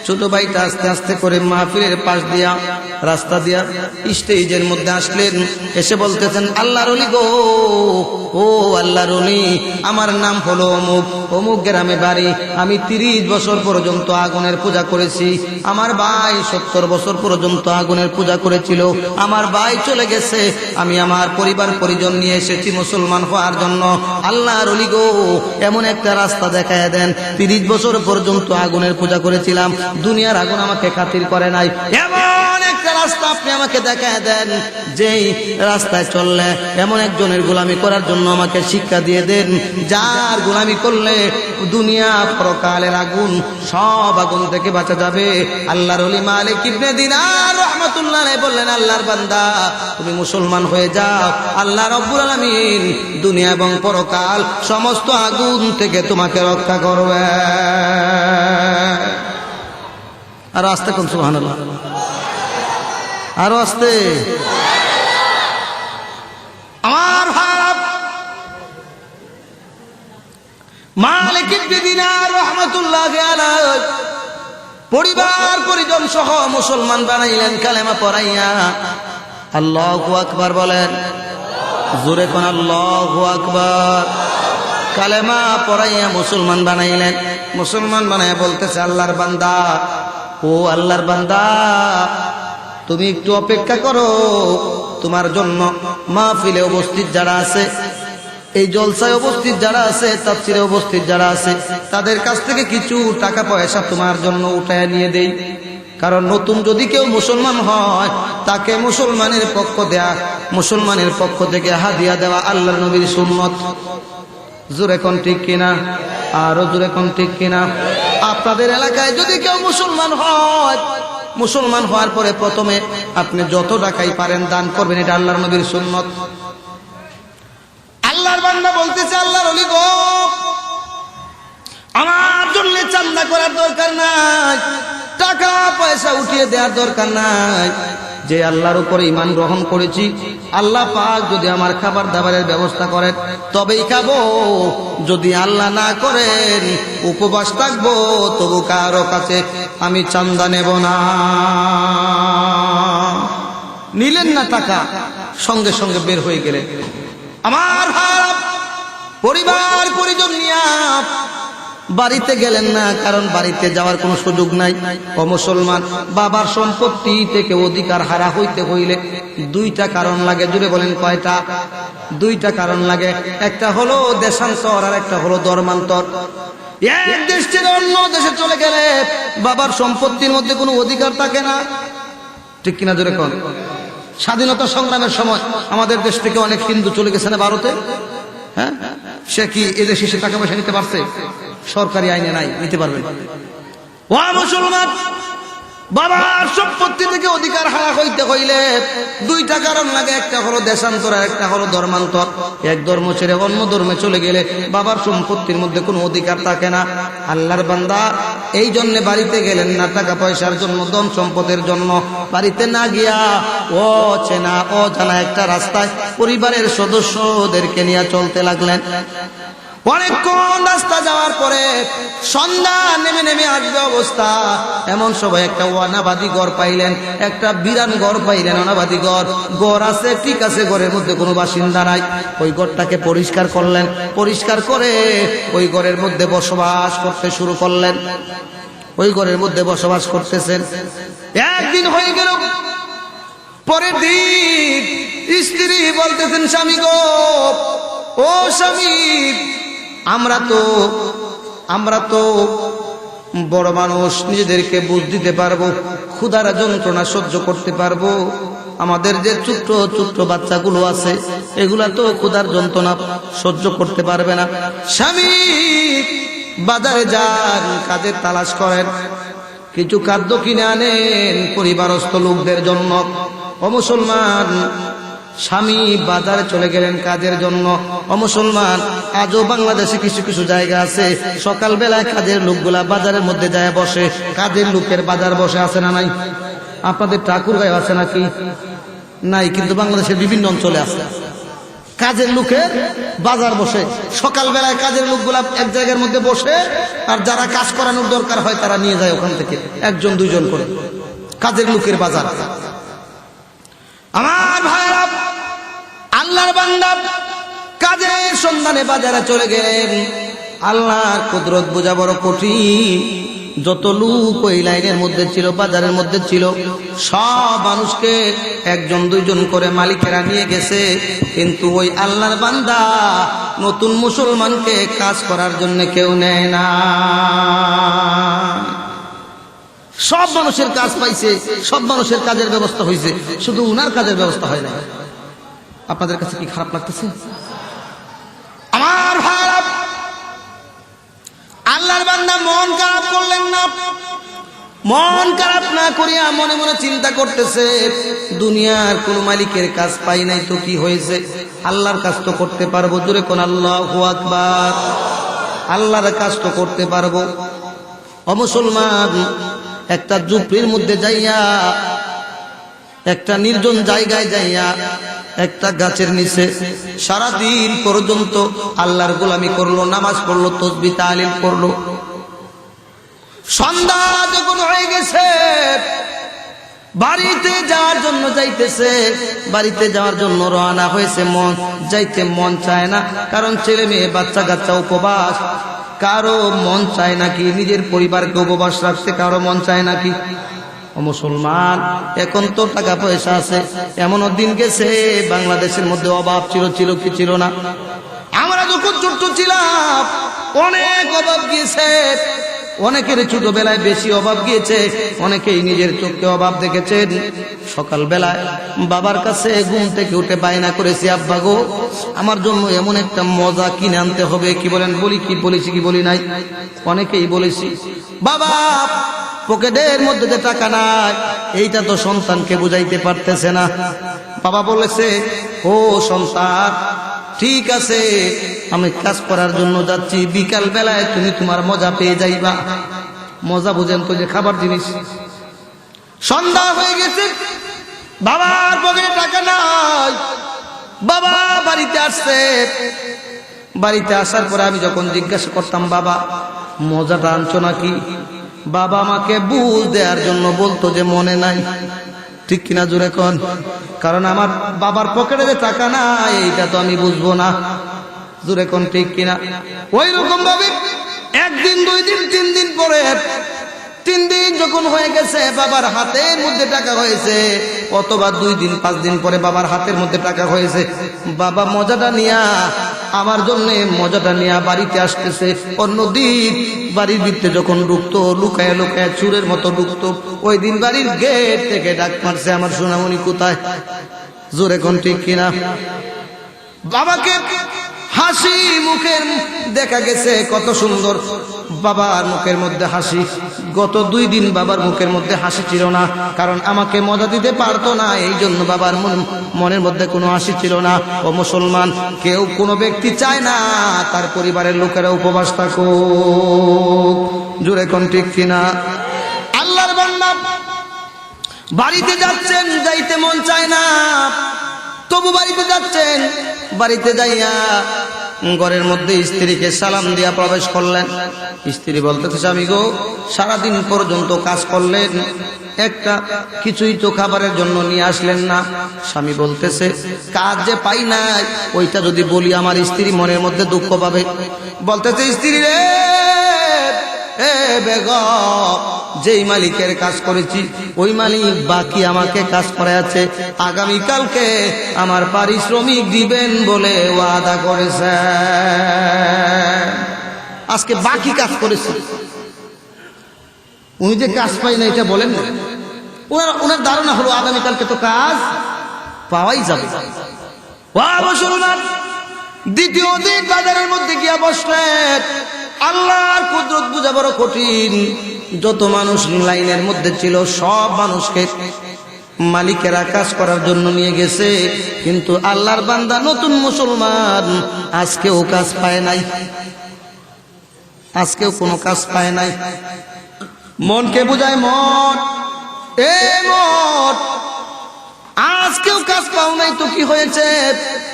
ছোট ভাইটা আস্তে আস্তে করে মাহফিলের পাশ দিয়া রাস্তা দিয়া স্টেজের মধ্যে আসলেন। এসে বলতেছেন, আল্লাহর ওলি গো, ও আল্লাহর ওলি, আমার নাম হলো অমুক, অমুক গ্রামে বাড়ি। আমি 30 বছর পর্যন্ত আগুনের পূজা করেছি। আমার ভাই 70 বছর পর্যন্ত আগুনের পূজা করেছিল। আমার ভাই চলে গেছে, আমি আমার পরিবার পরিজন নিয়ে এসেছি মুসলমান হওয়ার জন্য। আল্লাহর ওলি গো, এমন একটা রাস্তা দেখায় দেন। 30 বছর পর্যন্ত আগুনের পূজা করেছিলাম, দুনিয়ার আগুন আমাকে খাতির করে নাই। এমন একটা রাস্তা আপনি আমাকে দেখায় দেন, যেই রাস্তায় চললে এমন একজনের গোলামি করার জন্য আমাকে শিক্ষা দিয়ে দেন, যার গোলামি করলে দুনিয়া পরকালের আগুন সব আগুন থেকে বাঁচা যাবে। আল্লাহর ওলি মালিক ইবনে দিনার রাহমাতুল্লাহ আলাইহি বললেন, আল্লাহর বান্দা তুমি মুসলমান হয়ে যাও, আল্লাহ রাব্বুল আলামিন দুনিয়া এবং পরকাল সমস্ত আগুন থেকে তোমাকে রক্ষা করবে। আর আস্তে কোন সুবহানাল্লাহ, আরো আস্তে। আমার ভাব মালিক ইবনে দিনার রাহমাতুল্লাহি আলাইহি পরিবার পরিজন সহ মুসলমান বানাইলেন কালেমা পড়াইয়া। আল্লাহু আকবার বলেন, জোরে কোন আল্লাহু আকবার। কালেমা পড়াইয়া মুসলমান বানাইলেন। মুসলমান বানাইয়া বলতেছে, আল্লাহর বান্দা, ও আল্লাহর বান্দা, তুমি একটু অপেক্ষা করো, তোমার জন্য মাহফিলে উপস্থিত যারা আছে, এই জলসায় উপস্থিত যারা আছে, তাফসীরে উপস্থিত যারা আছে, তাদের কাছ থেকে কিছু টাকা পয়সা তোমার জন্য উঠায় নিয়ে দেই। কারণ নতুন যদি কেউ মুসলমান হয় তাকে মুসলমানের পক্ষ দেয়া, মুসলমানের পক্ষ থেকে হাদিয়া দেওয়া আল্লাহর নবীর সুন্নত। জোরে কোন ঠিক কিনা? আরো জোরে কোন ঠিক কিনা? আপনাদের এলাকায় যদি কেউ মুসলমান হয়, মুসলমান হওয়ার পরে প্রথমে আপনি যত টাকাই পারেন দান করবেন, এটা আল্লাহর নবীর সুন্নত। আল্লাহর বান্দা বলতেছে, আল্লাহর ওলি গো, আমার জন্য চান্দা করার দরকার নাই, টাকা পয়সা উঠিয়ে দেওয়ার দরকার নাই। যে আল্লাহর উপরে ঈমান গ্রহণ করেছি, আল্লাহ পাক যদি আমার খাবার দাবারের ব্যবস্থা করেন তবেই খাবো, যদি আল্লাহ না করেন উপবাস থাকবো, তবু কারো কাছে আমি চান্দা নেব না। নিলেন না টাকা, সঙ্গে সঙ্গে বের হয়ে গেলেন। আমার ভাব পরিবার পরিজন নিয়ে বাড়িতে গেলেন না, কারণ বাড়িতে যাওয়ার কোনো সুযোগ নাই। ও মুসলমান, বাবার সম্পত্তি থেকে অধিকার হারা হইতে হইলে 2টা কারণ লাগে। জুড়ে বলেন কয়টা? 2টা কারণ লাগে। একটা হলো দেশান্তর আর একটা হলো ধর্মান্তর। এক দেশ থেকে অন্য দেশে চলে গেলে বাবার সম্পত্তির মধ্যে কোনো অধিকার থাকে না, ঠিক কিনা? জোরে কোন? স্বাধীনতা সংগ্রামের সময় আমাদের দেশ থেকে অনেক হিন্দু চলে গেছে না ভারতে, হ্যাঁ? সে কি এদেশে সে টাকা পয়সা নিতে পারছে? সরকারি আইনে নাই, নিতে পারবেন। ও মুসলমান, বাবার সম্পত্তি থেকে অধিকার হারা হইতে হইলে 2টা কারণ লাগে। একটা হলো দেশান্তর আর একটা হলো ধর্মান্তর। এক ধর্ম ছেড়ে অন্য ধর্মে চলে গেলে বাবার সম্পত্তির মধ্যে কোনো অধিকার থাকে না। আল্লাহর বান্দা এই জন্য বাড়িতে গেলেন না, টাকা পয়সার জন্য, ধন সম্পদের জন্য। বাড়িতে না গিয়া ও চেনা ও জানা একটা রাস্তায় পরিবারের সদস্যদেরকে নিয়ে চলতে লাগলেন। অনেকক্ষণ রাস্তা যাওয়ার পরে সন্ধ্যা নেমে নেমে আসবে অবস্থা, এমন সময় একটা অনাবাদী ঘর পাইলেন, একটা বিরান ঘর পাইলেন। অনাবাদী ঘর আছে, ঠিক আছে, ঘরের মধ্যে কোনো বাসিন্দা নাই। ওই ঘরটাকে পরিষ্কার করলেন, পরিষ্কার করে ওই ঘরের মধ্যে বসবাস করতে শুরু করলেন। ওই ঘরের মধ্যে বসবাস করতেছেন। একদিন হয়ে গেল, পরের দিন স্ত্রী বলতেছেন, স্বামী গো, ও স্বামী, আমরা তো বড় মানুষ, নিজেদেরকে বুঝ দিতে পারবো, ক্ষুধার যন্ত্রণা সহ্য করতে পারবো। আমাদের যে ছোট্ট ছোট্ট বাচ্চাগুলো আছে, এগুলা তো ক্ষুধার যন্ত্রণা সহ্য করতে পারবে না। স্বামী, বাজারে যান, কাজের তালাশ করেন, কিছু খাদ্য কিনে আনেন পরিবারস্থ লোকদের জন্য। ও মুসলমান, স্বামী বাজারে চলে গেলেন কাজের জন্য। ও মুসলমান, আজও বাংলাদেশে কিছু কিছু জায়গা আছে, সকালবেলায় কাজের লোকগুলা বাজারের মধ্যে যায় বসে। কাজের লোকের বাজার বসে, আছে না নাই? আপনাদের ঠাকুরগাঁও আছে নাকি? নাই, কিন্তু বাংলাদেশের বিভিন্ন অঞ্চলে আছে। কাজের লোকের বাজার বসে, সকালবেলায় কাজের লোকগুলা এক জায়গার মধ্যে বসে, আর যারা কাজ করানোর দরকার হয় তারা নিয়ে যায় ওখান থেকে একজন দুইজন করে। কাজের লোকের বাজার। আমার ভাইরা, আল্লাহর বান্দা কাজের সন্ধানে বাজারে চলে গেলেন। আল্লাহর কুদরত বোঝা বড় কঠিন। যত লোক ওই লাইনের মধ্যে ছিল, বাজারের মধ্যে ছিল, সব মানুষকে একজন দুইজন করে মালিকেরা নিয়ে গেছে, কিন্তু ওই আল্লাহর বান্দা নতুন মুসলমানকে কাজ করার জন্য কেউ নেয় না। সব মানুষের কাজ পাইছে, সব মানুষের কাজের ব্যবস্থা হয়েছে, শুধু উনার কাজের ব্যবস্থা হয় না। আপনাদের কাছে কি খারাপ লাগতেছে? আমার ভাইরা, আল্লাহর বান্দা মন খারাপ করলেন না। মন খারাপ না করিয়া মনে মনে চিন্তা করতেছে, দুনিয়ার কোন মালিকের কাজ পাই নাই তো কি হয়েছে, আল্লাহর কাজ তো করতে পারবো। জোরে কোন আল্লাহু আকবার। আল্লাহর কাজ তো করতে পারবো। ও মুসলমান, একটা ঝুপড়ির মধ্যে যাইয়া, একটা নির্জন জায়গায় যাইয়া, একটা গাছের নিচে সারাদিন পর্যন্ত আল্লাহর গোলামি করলো, নামাজ পড়লো, তাসবিহ তাহলিল করলো। সন্ধ্যা যখন হয়ে গেছে, বাড়িতে যাওয়ার জন্য যাইতেছে, বাড়িতে যাওয়ার জন্য রওনা হয়েছে। যাইতে মন চায় না, কারণ ছেলে মেয়ে বাচ্চা কাচ্চা উপবাস। কারো মন চায় নাকি নিজের পরিবারকে উপবাস রাখতে? কারো মন চায় নাকি? ও মুসলমান, এখন তো টাকা পয়সা আছে, এমনও দিন গেছে বাংলাদেশের মধ্যে অভাব ছিল কি ছিল না? আমরা যখন ছোট্ট ছিলাম অনেক অভাব গিয়েছে, অনেকের ছোটবেলায় বেশি অভাব গিয়েছে, অনেকেই নিজের চোখে অভাব দেখেছেন। সকালবেলায় বাবার কাছে ঘুম থেকে উঠে বায়না করেছি, আব্বা গো, আমার জন্য এমন একটা মজা কিনে আনতে হবে। কি বলেন? বলেছি কি বলি নাই? অনেকেই বলেছি। বাবা পকেটের মধ্যে যে টাকা নাই, এইটা তো সন্তানকে বুঝাইতে পারতেছে না। বাবা বলেছে, ও সন্তান, ঠিক আছে, আমি কাজ করার জন্য যাচ্ছি, বিকাল বেলায় তুমি তোমার মজা পেয়ে যাইবা। মজা বুঝেন তো, যে খাবার জিনিস। সন্ধ্যা হয়ে গেছে, বাবার পকেটে টাকা নাই। বাবা বাড়িতে আসছে। বাড়িতে আসার পরে আমি যখন জিজ্ঞাসা করতাম, বাবা মজাটা আনছো নাকি, বাবা আমাকে বুঝ দেওয়ার জন্য বলতো যে মনে নাই। ঠিক কিনা? জোরে কোন। কারণ আমার বাবার পকেটে যে টাকা নাই, এইটা তো আমি বুঝবো না। জোরে কোন, ঠিক কিনা? ওই রকম ভাবে একদিন, 2 দিন, 3 দিন পরে, 3 দিন যখন হয়ে গেছে, বাবার হাতের মধ্যে টাকা হয়েছে, অথবা 2 দিন 5 দিন পরে বাবার হাতের মধ্যে টাকা হয়েছে। বাবা মজাটা নিয়া, আমার জন্য মজাটা নিয়া বাড়িতে আসতেছে। অন্যদিন বাড়ির ভিতরে যখন ঢুকতো, লুকায় লুকায় চুরের মতো ঢুকতো। ওই দিন বাড়ির গেট থেকে ডাক মারছে, আমার সোনামণি কোথায়? জোরে কোন, ঠিক কিনা? বাবাকে হাসি মুখের দেখা গেছে, কত সুন্দর বাবার মুখের মধ্যে হাসি। গত 2 দিন বাবার মুখের মধ্যে হাসি ছিল না, কারণ আমাকে মজা দিতে পারতো না, এই জন্য বাবার মনের মধ্যে কোনো হাসি ছিল না। ও মুসলমান, কেউ কোনো ব্যক্তি চায় না তার পরিবারের লোকেরা উপবাস থাকুক। জোরে কোন, ঠিক কিনা? আল্লাহর বান্দা বাড়িতে যাচ্ছেন, যাইতে মন চায় না, তবু বাড়িতে যাচ্ছেন। বাড়িতে যাইয়া ঘরের মধ্যে স্ত্রীকে সালাম দিয়া প্রবেশ করলেন। স্ত্রী বলতেছে, স্বামী গো, সারাদিন পর্যন্ত কাজ করলেন, একটা কিছুই তো খাবারের জন্য নিয়ে আসলেন না। স্বামী বলতেছে, কাজ যে পাই নাই, ওইটা যদি বলি আমার স্ত্রী মনের মধ্যে দুঃখ পাবে। বলতেছে, স্ত্রী রে, এ বেগম, যেই মালিকের কাজ করেছি ওই মালিক বাকি আমাকে কাজ করাচ্ছে, আগামীকালকে আমার পারিশ্রমিক দিবেন বলে ওয়াদা করেছে। আজকে বাকি কাজ করেছি, উনি যে কাজ পাই না এটা বলেন না। ওনার ধারণা হলো আগামীকালকে তো কাজ পাওয়াই যাবে। মুসলমান দ্বিতীয় দিন বাজারের মধ্যে গিয়া বসলেন। আল্লাহর কুদরত বুঝা বড় কঠিন। যত মানুষ লাইনের মধ্যে ছিল সব মানুষকে মালিকেরা কাজ করার জন্য নিয়ে গেছে, কিন্তু আল্লাহর বান্দা নতুন মুসলমান আজকেও কাজ পায় নাই, আজকেও কোনো কাজ পায় নাই। মনকে বুঝায়, মন এ মন, আজকেও কাজ পাও নাই তো কি হয়েছে?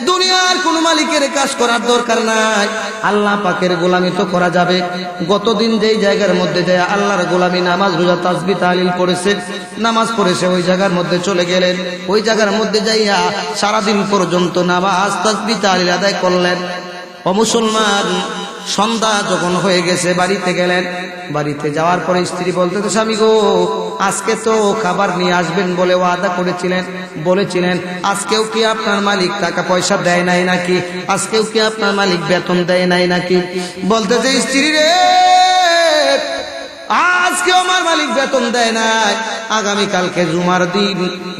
দুনিয়ার কোন মালিকের কাজ করার দরকার নাই, আল্লাহ পাকের গোলামি তো করা যাবে। গতদিন যেই জায়গার মধ্যে যায় আল্লাহর গোলামি, নামাজ রোজা তাসবিহ তাহলিল করেছে, নামাজ পড়েছে, ওই জায়গার মধ্যে চলে গেলেন। ওই জায়গার মধ্যে যাইয়া সারাদিন পর্যন্ত নামাজ তাসবিহ তাহলিল আদায় করলেন। ও মুসলমান, সন্ধ্যা যখন হয়ে গেছে বাড়িতে গেলেন। বাড়িতে যাওয়ার পরে স্ত্রী বলতেছে, স্বামী গো, আজকে তো খাবার নিয়ে আসবেন বলে ওয়াদা বলেছিলেন, আজকেও কি আপনার মালিক টাকা পয়সা দেয় নাই নাকি? আজকেও কি আপনার মালিক বেতন দেয় নাই নাকি? বলতেছে, স্ত্রী রে, আজকে আমার মালিক বেতন দেয় নাই, আগামীকালকে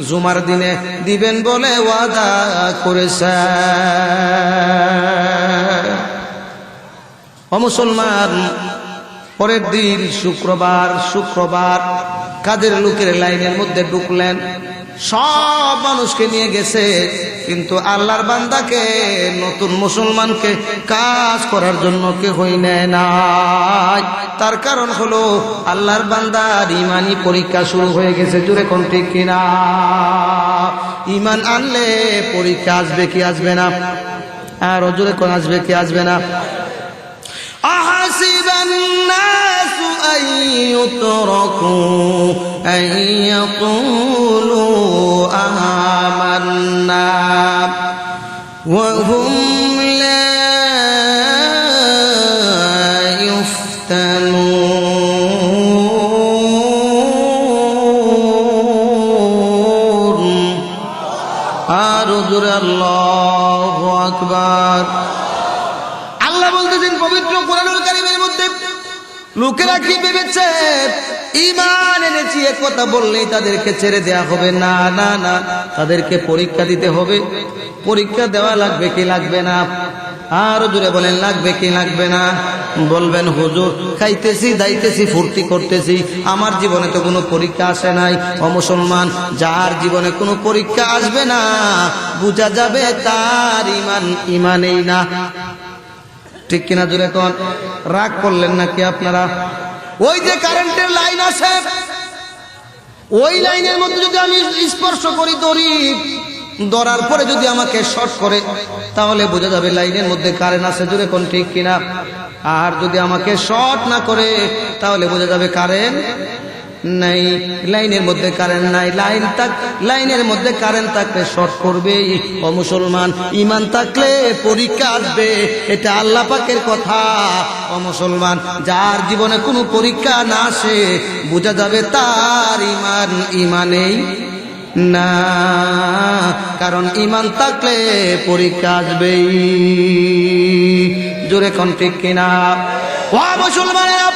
জুমার দিনে দিবেন বলে ওয়াদা করেছে। ও মুসলমান, পরের দিন শুক্রবার কাজের লোকের লাইনের মধ্যে ঢুকলেন। সব মানুষকে নিয়ে গেছে, কিন্তু আল্লাহর বান্দাকে, নতুন মুসলমানকে কাজ করার জন্য কেউই নেয় নাই। তার কারণ হলো আল্লাহর বান্দার ইমানি পরীক্ষা শুরু হয়ে গেছে। জোরে কোন ঠিক কিনা? ইমান আনলে পরীক্ষা আসবে কি আসবে না? আর জোরে কোন আসবে কি আসবে না? أحسب الناس أن يتركوا أن يقولوا آمنا وهم لا يفتنون أرجو الله أكبر। পবিত্র কোরআনুল কারীমের মধ্যে লোকেরা কি ভেবেছে, ঈমান এনেছি এ কথা বললেই তাদেরকে ছেড়ে দেয়া হবে? না না না, তাদেরকে পরীক্ষা দিতে হবে। পরীক্ষা দেওয়া লাগবে কি লাগবে না? আরো জোরে বলেন, লাগবে কি লাগবে না? বলবেন, হুজুর খাইতেছি দাইতেছি ফুর্তি করতেছি, আমার জীবনে তো কোনো পরীক্ষা আসে নাই। ও মুসলমান, যার জীবনে কোনো পরীক্ষা আসবে না, বোঝা যাবে তার ইমানেই না। ঠিক কিনা? জোরে কোন? রাগ করলেন নাকি আপনারা? ওই যে কারেন্টের লাইন আছে, ওই লাইনের মধ্যে যদি আমি স্পর্শ করি, ধরার পরে যদি আমাকে শর্ট করে, তাহলে বোঝা যাবে লাইনের মধ্যে কারেন্ট আছে। জোরে কোন ঠিক কিনা? আর যদি আমাকে শর্ট না করে, তাহলে বোঝা যাবে কারেন্ট নাই, লাইনের মধ্যে কারেন্ট নাই। লাইনের মধ্যে কারেন্ট থাকলে শর্ট করবেই। ও মুসলমান, ঈমান থাকলে পরীক্ষা আসবে, এটা আল্লাহ পাকের কথা। ও মুসলমান, যার জীবনে কোনো পরীক্ষা না আসে, বোঝা যাবে তার ঈমানেই না, কারণ ঈমান থাকলে পরীক্ষা আসবেই। জোরে কোন ঠিক কিনা? ও মুসলমানেরা,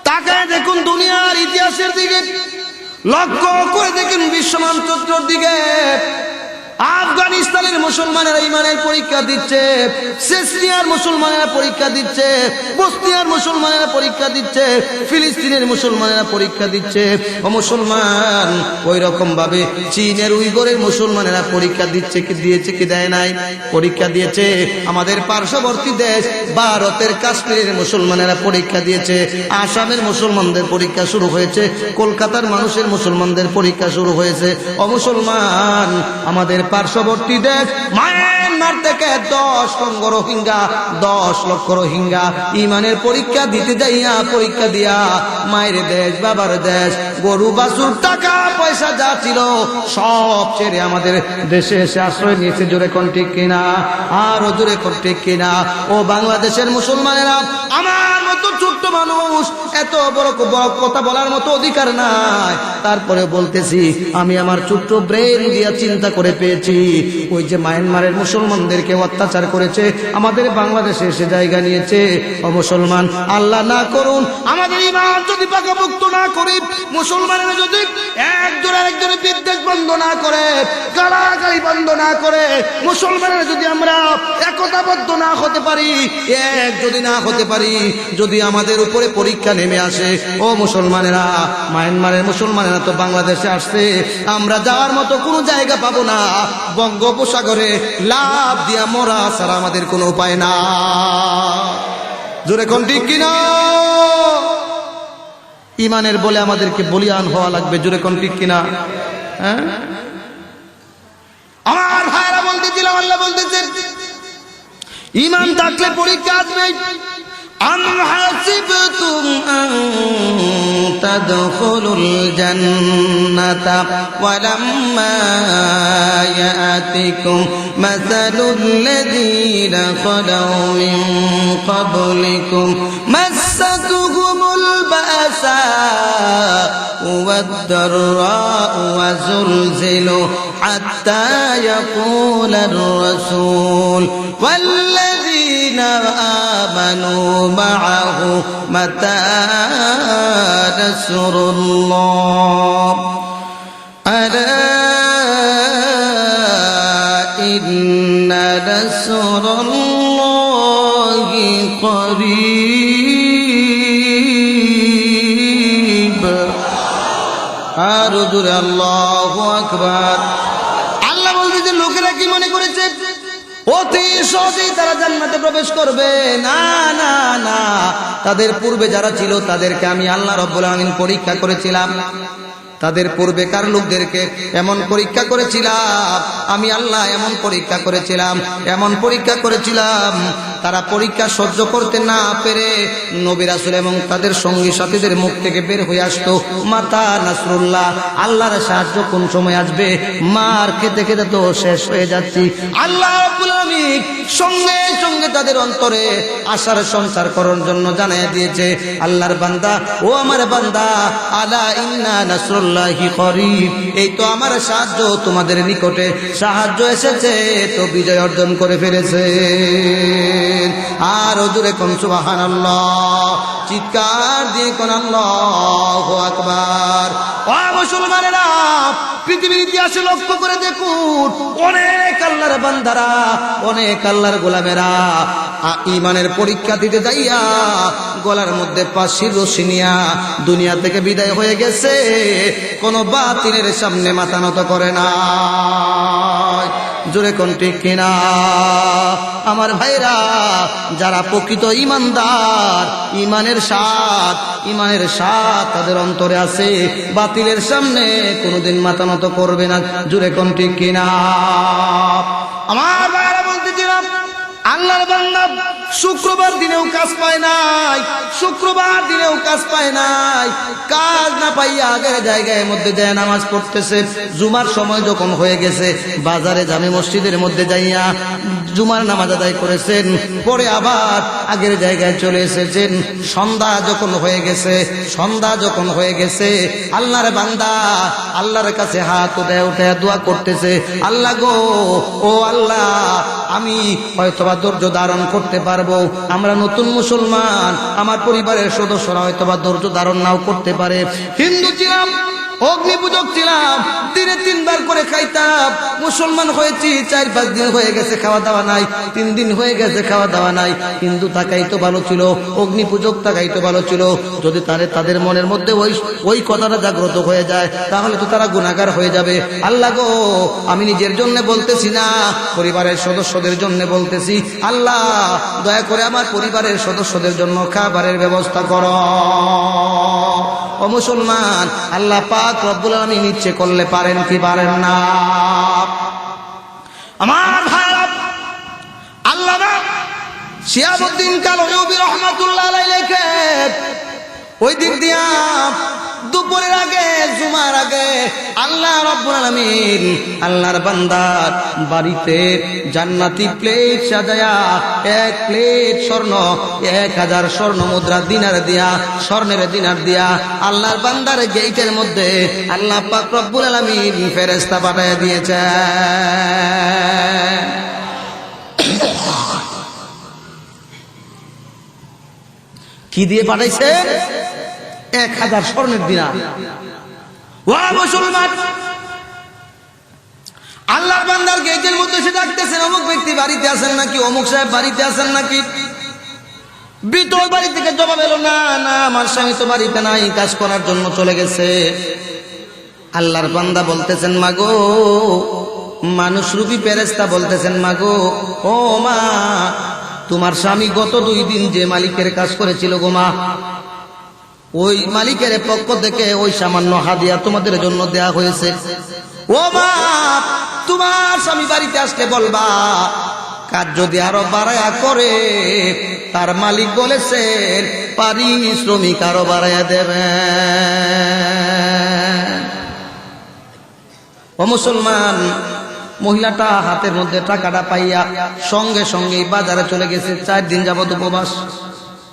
তাকায় দেখুন দুনিয়ার ইতিহাসের দিকে, লক্ষ্য করে দেখুন বিশ্ব মানচিত্রের দিকে। আফগানিস্তানের মুসলমানেরা ইমানের পরীক্ষা দিচ্ছে, চেচনিয়ার মুসলমানেরা পরীক্ষা দিচ্ছে, বসনিয়ার মুসলমানেরা পরীক্ষা দিচ্ছে, ফিলিস্তিনের মুসলমানেরা পরীক্ষা দিচ্ছে। ও মুসলমান, ওই রকম ভাবে চীনের উইগরের মুসলমানেরা পরীক্ষা দিচ্ছে কি দিয়েছে কি দেয় নাই? পরীক্ষা দিয়েছে। আমাদের পার্শ্ববর্তী দেশ ভারতের কাশ্মীরের মুসলমানেরা পরীক্ষা দিয়েছে। আসামের মুসলমানদের পরীক্ষা শুরু হয়েছে, কলকাতার মানুষের মুসলমানদের পরীক্ষা শুরু হয়েছে। ও মুসলমান, আমাদের পার্শ্ববর্তী দেশ মিয়ানমার থেকে 10 লক্ষ রোহিঙ্গা 10 লক্ষ রোহিঙ্গা ইমানের পরীক্ষা দিতে যাইয়া পরীক্ষা দিয়া মায়ের দেশ বাবার দেশ গরু বাছুর টাকা পয়সা যা ছিল সব ছেড়ে আমাদের দেশে এসে আশ্রয় নিয়েছে। জোরে কোন ঠিক কিনা? আরো জোরে কোন ঠিক কিনা? ও বাংলাদেশের মুসলমানেরা, আমার মতো ছোট্ট মানুষ এত বড় বড় কথা বলার মতো অধিকার নাই, তারপরে বলতেছি আমি আমার ছোট্ট ব্রেন দিয়া চিন্তা করে পেয়েছি ওই যে মায়ানমারের মুসলমানদেরকে অত্যাচার করেছে আমাদের বাংলাদেশে এসে জায়গা নিয়েছে। ও মুসলমান, আল্লাহ না করুন আমাদের ঈমান যদি পাকাপোক্ত না করি, মুসলমানেরা যদি একজন আরেকজনের বিদ্বেষ বন্ধ না করে, গালাগালি বন্ধ না করে, মুসলমানেরা যদি আমরা একতাবদ্ধ না হতে পারি, এক যদি না হতে পারি, যদি আমাদের উপরে পরীক্ষা নেমে আসে, ও মুসলমানেরা, মায়ানমারের মুসলমানেরা তো বাংলাদেশে আসছে, আমরা যাওয়ার মতো কোনো জায়গা পাবো না, বঙ্গোপসাগরে লাভ দিয়া মরা ছাড়া আমাদের কোনো উপায় না। জোরে কোন ঠিক কিনা? ইমানের বলে আমাদেরকে বলিয়ান হওয়া লাগবে। জোরে কোন ঠিক কিনা? হ্যাঁ, আমার ভাইরা বলতেছিলাম, আল্লাহ বলতেছেন ইমান থাকলে পরীক্ষা আসবে। أم حسبتم أن تدخلوا الجنة ولما يأتكم مثل الذين خلوا من قبلكم مستهم البأساء والضراء وزلزلوا حتى يقول الرسول والذين آمنوا معه متى نصر الله ألا إن نصر الله قريب أرجو الله أكبر। আল্লাহ বলতেছে লোকেরা কি মনে করেছে অতি সহজেই তারা জান্নাতে প্রবেশ করবে? না না না, তাদের পূর্বে যারা ছিল তাদেরকে আমি আল্লাহ রাব্বুল আলামিন পরীক্ষা করেছিলাম। তাদের পূর্বেকার লোকদেরকে এমন পরীক্ষা করেছিলাম আমি আল্লাহ, এমন পরীক্ষা করেছিলাম, এমন পরীক্ষা করেছিলাম, তারা পরীক্ষা সহ্য করতে না পেরে নবী রাসূল এবং তাদের সঙ্গী সাথীদের মুখ থেকে বের হয়ে আসতো মাতা নাসরুল্লাহ, আল্লাহর সাহায্য কোন সময় আসবে। মার খেতে খেতে তো শেষ হয়ে যাচ্ছি। আল্লাহ রাব্বুল আলামিন সঙ্গে সঙ্গে তাদের অন্তরে আশার সঞ্চার করার জন্য জানিয়ে দিয়েছে, আল্লাহর বান্দা, ও আমার বান্দা, আলা ইন্না নাসরুল্লাহি করিব, এই তো আমার সাহায্য তোমাদের নিকটে, সাহায্য এসেছে, তো বিজয় অর্জন করে ফেলেছে। আর জোরে কোন সুবহানাল্লাহ, চিৎকার দিয়ে কোন আল্লাহু আকবার। ও মুসলমানেরা, পৃথিবীর ইতিহাসে লক্ষ্য করে দেখুন, অনেক আল্লাহর বান্দারা, অনেক আল্লাহর গোলামেরা ঈমানের পরীক্ষা দিতে যাইয়া গলার মধ্যে ফাঁসির রশি নিয়া দুনিয়া থেকে বিদায় হয়ে গেছে, কোন বাতিলের সামনে মাথা নত করে না। জোরে কোন ঠিক কিনা? আমার ভাইরা, যারা প্রকৃত ঈমানদার, ঈমানের স্বাদ তাদের অন্তরে আছে, বাতিলের সামনে কোনোদিন মাথা নত করবে না। জোরে কোন ঠিক কিনা? আমার ভাইরা বলতেছিলাম, আল্লাহর বান্দা শুক্রবার দিনেও কাজ পায় নাই, শুক্রবার দিনেও কাজ পায় নাই, কাজ না পাইয়া আগের জায়গায় মধ্যে যায় নামাজ পড়তেছে। জুমার সময় যখন হয়ে গেছে, বাজারে জামে মসজিদের মধ্যে যাইয়া জুমার নামাজ আদায় করেছেন, পরে আবার আগের জায়গায় চলে এসেছেন। সন্ধ্যা যখন হয়ে গেছে, আল্লাহর বান্দা আল্লাহর কাছে হাত উঠে দোয়া করতেছে, আল্লাহ গো, ও আল্লাহ, আমি হয়তোবা ধৈর্য ধারণ করতে পারবো, আমরা নতুন মুসলমান, আমার পরিবারের সদস্যরা হয়তোবা ধৈর্য ধারণ নাও করতে পারে। হিন্দু ছিলাম, অগ্নি পূজক ছিলাম, দিনে 3 বার করে খাইতাম, মুসলমান হয়েছি 4-5 দিন হয়ে গেছে খাওয়া দাওয়া নাই, 3 দিন হয়ে গেছে খাওয়া দাওয়া নাই। হিন্দু থাকাই তো ভালো ছিল, অগ্নি পূজক থাকাই তো ভালো ছিল। যদি তাদের মনের মধ্যে ওই কথাটা জাগ্রত হয়ে যায়, তাহলে তো তারা গুনাহগার হয়ে যাবে। আল্লাহ গো, আমি নিজের জন্য বলতেছি না, পরিবারের সদস্যদের জন্য বলতেছি, আল্লাহ দয়া করে আমার পরিবারের সদস্যদের জন্য খাবারের ব্যবস্থা করো। ও মুসলমান, আল্লাহ পাক রব্বুল আলামিন ইচ্ছে করলে পারেন কি পারেন না? আমার ভাইরা, শিহাবুদ্দিন কালউবি রহমাতুল্লাহ আলাইহি লেখে, ওই দিক দিয়া দুপুরের আগে জুমার আগে আল্লাহ রাব্বুল আলামিন আল্লাহর বান্দার বাড়িতে জান্নাতি প্লেট সাজায়া এক প্লেট স্বর্ণ 1000 স্বর্ণ মুদ্রা দিনার দিয়া স্বর্ণের দিনার দিয়া আল্লাহর বান্দার গেটের মধ্যে আল্লাহ পাক রব্বুল আলামিন ফেরেশতা পাঠিয়ে দিয়েছে। কি দিয়ে পাঠাইছে? 1000 স্বর্ণের দিনার। ও মুসলমান, আল্লাহর বান্দার গেটের মধ্যে সে ডাকতেছেন, অমুক ব্যক্তি বাড়িতে আছেন নাকি, অমুক সাহেব বাড়িতে আছেন নাকি। ভিতর বাড়ি থেকে জবাব এলো, না না আমার স্বামী তো বাড়িতে নাই, কাজ করার জন্য চলে গেছে। আল্লাহর বান্দা বলতেছেন, মাগো, মানুষ রূপী ফেরেশতা বলতেছেন, মাগো ও মা, তোমার স্বামী গত 2 দিন যে মালিকের কাজ করেছিল গো মা, ওই মালিকের পক্ষ থেকে ওই সামান্য হাদিয়া তোমাদের জন্য দেয়া হয়েছে। ও মা, তোমার স্বামী বাড়িতে আসলে বলবা কাজ যদি আরো বাড়ায়া করে, তার মালিক বলেছেন পারিশ্রমিক আরো বাড়ায়া দেবেন। ও মুসলমান, মহিলাটা হাতের মধ্যে টাকাটা পাইয়া সঙ্গে সঙ্গে বাজারে চলে গেছে। 4 দিন যাবত উপবাস,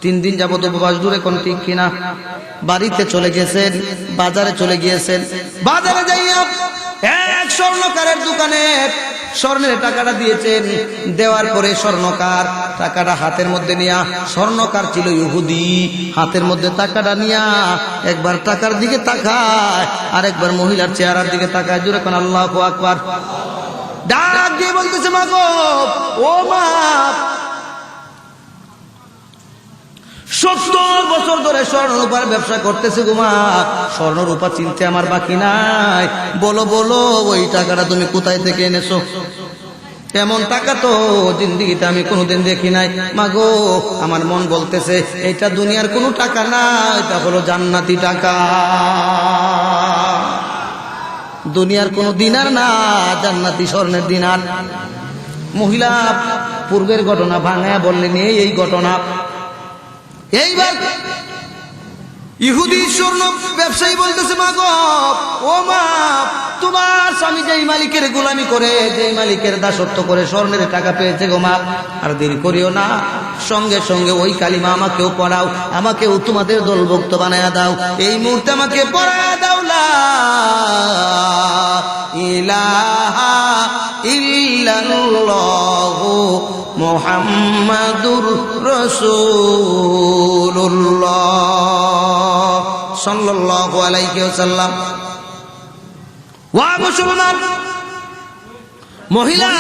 3 দিন যাবত উপবাস, দূরে কোন ঠিক কিনা। বাড়িতে চলে গেছেন, বাজারে চলে গিয়েছেন। বাজারে যাইয়া এক স্বর্ণকারের দোকানে স্বর্ণের টাকাটা দিয়েছেন। দেওয়ার পরে স্বর্ণকার টাকাটা হাতের মধ্যে নিয়া, স্বর্ণকার ছিল ইহুদি, হাতের মধ্যে টাকাটা নিয়া একবার টাকার দিকে তাকায় আর একবার মহিলার চেহারার দিকে তাকায়। জোরে কোন আল্লাহু আকবার। ডাক দিয়ে বলতেছে, মা গো, ও মা, 70 বছর ধরে স্বর্ণ রূপার ব্যবসা করতেছে গো মা, স্বর্ণ রূপা চিনতে আমার বাকি নাই। বলো বলো, ওই টাকাটা তুমি কোথায় থেকে এনেছো? এমন টাকা তো জিন্দেগিতে আমি কোনোদিন দেখি নাই। মা গো, আমার মন বলতেছে এটা দুনিয়ার কোনো টাকা না, এটা হলো জান্নাতি টাকা। দুনিয়ার কোনো দিনার না, জান্নাতি স্বর্ণের দিনার। মহিলা পূর্বের ঘটনা ভাঙায়া বললেন, এই ঘটনা। এইবার ইহুদি স্বর্ণ ব্যবসায়ী বলতেছে, মা গো, ও মা, তোমার স্বামী যেই মালিকের গোলামি করে, যেই মালিকের দাসত্ব করে স্বর্ণের টাকা পেয়েছে গো মা, আর দেরি করিও না, সঙ্গে সঙ্গে ওই কালিমা আমাকেও পড়াও, আমাকেও তোমাদের দলভুক্ত বানায়া দাও। এই মুহূর্তে আমাকে পড়ায়া দাও, লা ইলাহা ইল্লাল্লাহু মুহাম্মাদুর রাসূলুল্লাহ সাল্লাল্লাহু আলাইহি ওয়াসাল্লাম। ওয়া মুসলমান, মহিলা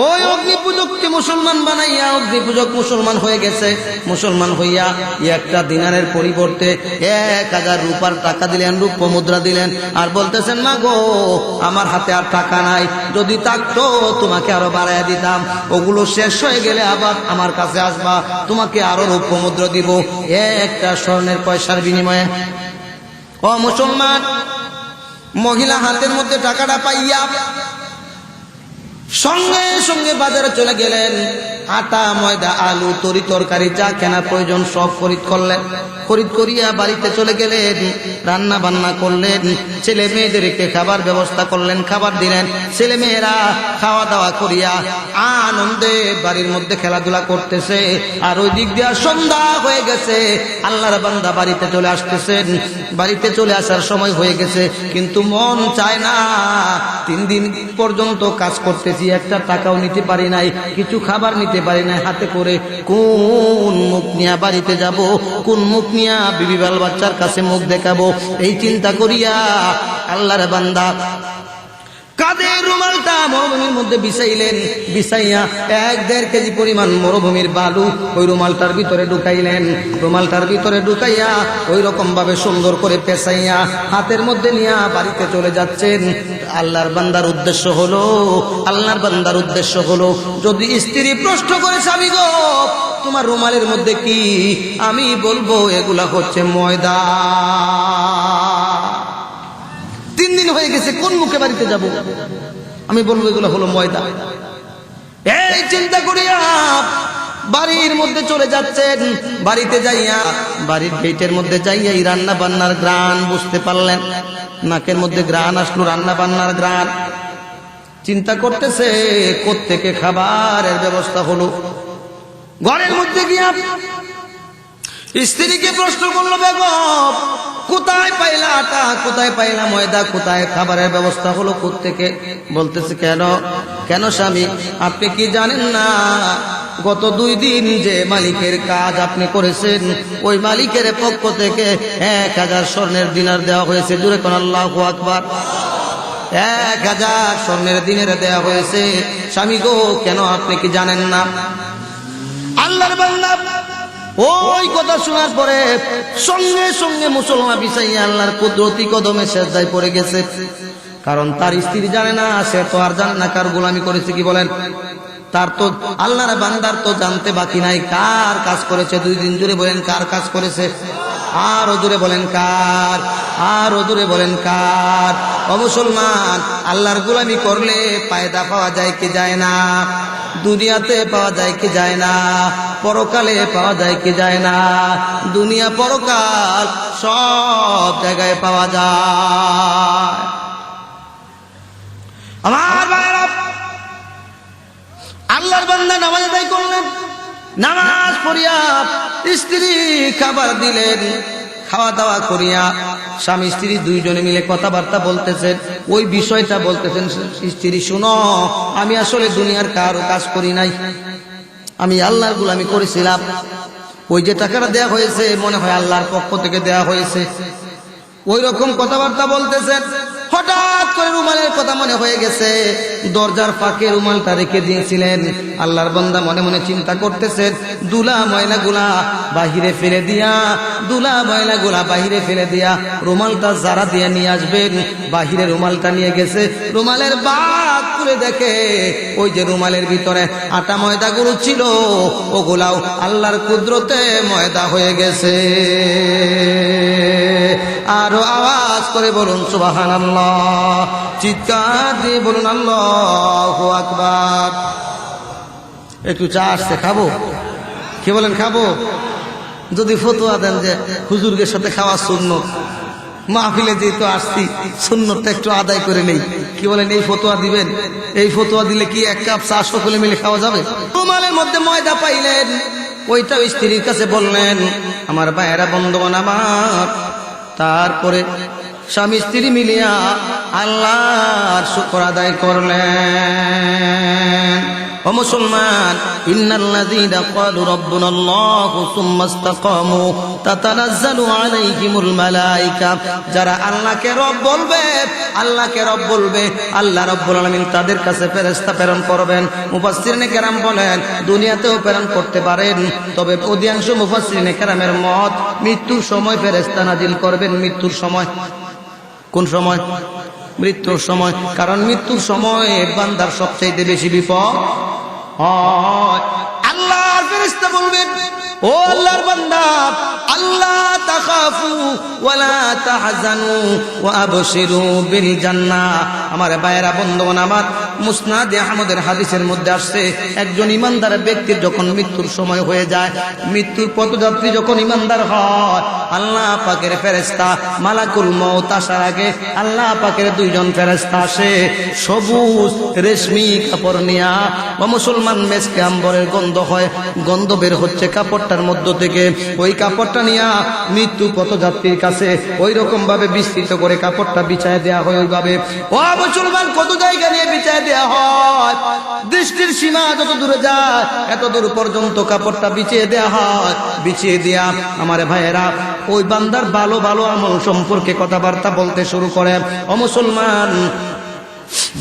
ওই অগ্নি পূজককে মুসলমান বানাইয়া অগ্নি পূজক মুসলমান হয়ে গেছে। মুসলমান হইয়া একটা দিনারের পরিবর্তে 1000 রূপার টাকা দিলেন, রূপ মুদ্রা দিলেন, আর বলতেছেন, মা গো, আমার হাতে আর টাকা নাই, যদি থাকতো তোমাকে আরো বাড়াইয়া দিতাম, ওগুলো শেষ হয়ে গেলে আবার আমার কাছে আসবা, তোমাকে আরো রূপ মুদ্রা দিব একটা স্বর্ণের পয়সার বিনিময়ে। ও মুসলমান, মহিলা হাতের মধ্যে টাকাটা পাইয়া সঙ্গে সঙ্গে বাজারে চলে গেলেন। আটা, ময়দা, আলু, তরি তরকারি যা কেনা প্রয়োজন সব খরিদ করলেন। খরিদ করিয়া বাড়িতে চলে গেলেন, রান্না বান্না করলেন, ছেলে মেয়েদেরকে খাবার ব্যবস্থা করলেন, খাবার দিলেন। ছেলে মেয়েরা খাওয়া দাওয়া করিয়া আনন্দে বাড়ির মধ্যে খেলাধুলা করতেছে। আর ওই দিক দিয়া সন্ধ্যা হয়ে গেছে, আল্লাহর বান্দা বাড়িতে চলে আসতেছেন। বাড়িতে চলে আসার সময় হয়ে গেছে, কিন্তু মন চায় না। 3 দিন পর্যন্ত কাজ করতেছি, একটা টাকাও নিতে পারি নাই, কিছু খাবার নিতে পারি নাই হাতে করে। কোন মুখ নিয়া বাড়িতে যাব, কোন মুখ নিয়া বিবি বাল বাচ্চার কাছে মুখ দেখাবো, এই চিন্তা করিয়া আল্লাহর বান্দা কাদের রুমালটা মরুভূমির মধ্যে বিছাইলেন। বিছাইয়া 1-1.5 কেজি পরিমাণ মরুভূমির বালু ওই রুমালটার ভিতরে ঢুকাইলেন। রুমালটার ভিতরে ঢুকাইয়া ওই রকম ভাবে সুন্দর করে পেঁচাইয়া হাতের মধ্যে নিয়ে বাড়িতে চলে যাচ্ছেন। আল্লাহর বান্দার উদ্দেশ্য হলো, আল্লাহর বান্দার উদ্দেশ্য হলো, যদি স্ত্রী প্রশ্ন করে, স্বামী গো, তোমার রুমালের মধ্যে কি? আমি বলবো এগুলা হচ্ছে ময়দা। 3 দিন হয়ে গেছে, কোন মুখে বাড়িতে যাব? আমি বলবো এগুলো হলো ময়দা। এই চিন্তা করিয়া বাড়ির মধ্যে চলে যাচ্ছেন। বাড়িতে যাইয়া বাড়ির গেটের মধ্যে যাইয়া এই রান্না বান্নার গ্রান বুঝতে পারলেন। নাকের মধ্যে গ্রান আসলো, রান্না বান্নার গ্রান। চিন্তা করতেছে কোত্থেকে খাবারের ব্যবস্থা হলো। ঘরের মধ্যে গিয়া স্ত্রীকে প্রশ্ন করলো, বেগম কোথায় পাইলা আটা, কোথায় পাইলা ময়দা, কোথায় খাবারের ব্যবস্থা হলো কোত্থেকে? বলতেছে কেন কেন স্বামী, আপনি কি জানেন না গত 2 দিন যে মালিকের কাজ আপনি করেছেন, ওই মালিকের পক্ষ থেকে 1000 স্বর্ণের দিনার দেওয়া হয়েছে। জোরে কোন আল্লাহু আকবার। 1000 স্বর্ণের দিনার দেওয়া হয়েছে। স্বামী গো, কেন আপনি কি জানেন না? আল্লাহর বান্দা ওই কথা শোনার পরে সঙ্গে সঙ্গে মুসলমান বিছাইয়া আল্লাহর কুদরতি কদমে সেজদায় পড়ে গেছে। কারণ তার স্ত্রী জানে না, সে তো আর জানে না কার গোলামি করেছে। কি বলেন? তার তো আল্লাহর বান্দার তো জানতে বাকি নাই কার কাজ করেছে। 2 দিন জুড়ে বলেন কার কাজ করেছে, আর জুড়ে বলেন কার, আর জুড়ে বলেন কার। ও মুসলমান, আল্লাহর গোলামি করলে ফায়দা পাওয়া যায় কি যায় না? দুনিয়াতে পাওয়া যায় কি যায় না? পরকালে পাওয়া যায় কি যায় না? দুনিয়া পরকাল সব জায়গায় পাওয়া যায়। আমার ভাইরা, আল্লাহর বান্দা নামাজ আদায় করলেন। নামাজ পড়িয়া স্ত্রী খাবার দিলেন। খাওয়া দাওয়া করিয়া স্বামী স্ত্রী 2 জনে মিলে কথাবার্তা বলতেছেন। ওই বিষয়টা বলতেছেন, স্ত্রী শুনো, আমি আসলে দুনিয়ার কারো কাজ করি নাই, আমি আল্লাহর গোলামি করেছিলাম। ওই যে টাকাটা দেয়া হয়েছে মনে হয় আল্লাহর পক্ষ থেকে দেয়া হয়েছে। ওই রকম কথাবার্তা বলতেছেন। হঠাৎ করে রুমালের কথা মনে হয়ে গেছে। দরজার ফাঁকে রুমালটা রেখে দিয়েছিলেন। আল্লাহর বান্দা মনে মনে চিন্তা করতেছেন, দুলা ময়লা গুলা বাহিরে ফেলে দিয়া, দুলা ময়লা গুলা বাহিরে ফেলে দিয়া রুমালটা যারা দিয়ে নিয়ে আসবেন। বাহিরে রুমালটা নিয়ে গেছে, রুমালের বাগ খুলে দেখে ওই যে রুমালের ভিতরে আটা ময়দা গুলো ছিল, ওগুলাও আল্লাহর কুদরতে ময়দা হয়ে গেছে। আরো আওয়াজ করে বলুন সুবহানাল্লাহ, চিৎকার দিয়ে বলুন আল্লাহু আকবার। একটু চা আসছে, খাবো? কি বলেন, খাবো? যদি ফতোয়া দেন যে হুজুরদের সাথে খাওয়া সুন্নত, মাহফিলে যেহেতু আসছি সুন্নতটা একটু আদায় করে নেই, কি বলেন? এই ফতোয়া দিবেন? এই ফতোয়া দিলে কি 1 কাপ চা সকলে মিলে খাওয়া যাবে? রুমালের মধ্যে ময়দা পাইলেন, ওইটা স্ত্রীর কাছে বললেন। আমার ভাইয়েরা, বন্ধুগণ আমার, তারপরে স্বামী স্ত্রী মিলিয়া আল্লাহর শুকর আদায় করলেন। ও মুসলমান, ইন্নাল্লাযীনা ক্বালু রাব্বুনাল্লাহু সুম্মা ইসতাকামু তাতানাজ্জালু আলাইহিমুল মালায়েকা, যারা আল্লাহকে রব বলবে, আল্লাহকে রব বলবে, আল্লাহ রাব্বুল আলামিন তাদের কাছে ফেরেশতা প্রেরণ করবেন। মুফাসসিরিনে কেরাম বলেন দুনিয়াতেও প্রেরণ করতে পারেন, তবে অধিকাংশ মুফাসসিরিনে কেরামের মত মৃত্যুর সময় ফেরেশতা নাজিল করবেন। মৃত্যুর সময়, কোন সময়? মৃত্যুর সময়। কারণ মৃত্যুর সময় বান্দার সবচাইতে বেশি বিপদ হয়। আল্লাহর ফেরেশতা বলবেন, ও আল্লাহর বান্দা, আল্লাহ তাখাফু ওয়ালা তাহজানু ওয়া আবশিরু বিল জান্নাহ। আমার ভাইয়েরা, বন্ধুগণ আমার, মুসনাদে আহমদের হাদিসের মধ্যে আসছে, একজন ইমানদার ব্যক্তির যখন মৃত্যুর সময় হয়ে যায়, মৃত্যুর পথযাত্রী যখন ইমানদার হয়, আল্লাহ পাকের ফেরেশতা মালাকুল মউত আসার আগে আল্লাহ পাকের 2 জন ফেরেশতা আসে, সবুজ রেশমি কাপড় নিয়া। ও মুসলমান, মেসকে আম্বরের গন্ধ হয়, গন্ধ বের হচ্ছে কাপড়টার মধ্য থেকে। ওই কাপড়টা নিয়া মৃত্যু পথযাত্রীর কাছে ওই রকম ভাবে বিস্তৃত করে কাপড়টা বিছায় দেয়া হয়। ওইভাবে ও মুসলমান, কত জায়গা নিয়ে বিছায় দেয়া হয়, দৃষ্টির সীমা যত দূরে যায় এত দূর পর্যন্ত কাপড়টা বিছিয়ে দেয়া হয়। বিছিয়ে দেয়া আমার ভাইয়েরা ওই বান্দার ভালো ভালো আমল সম্পর্কে কথাবার্তা বলতে শুরু করে। ও মুসলমান,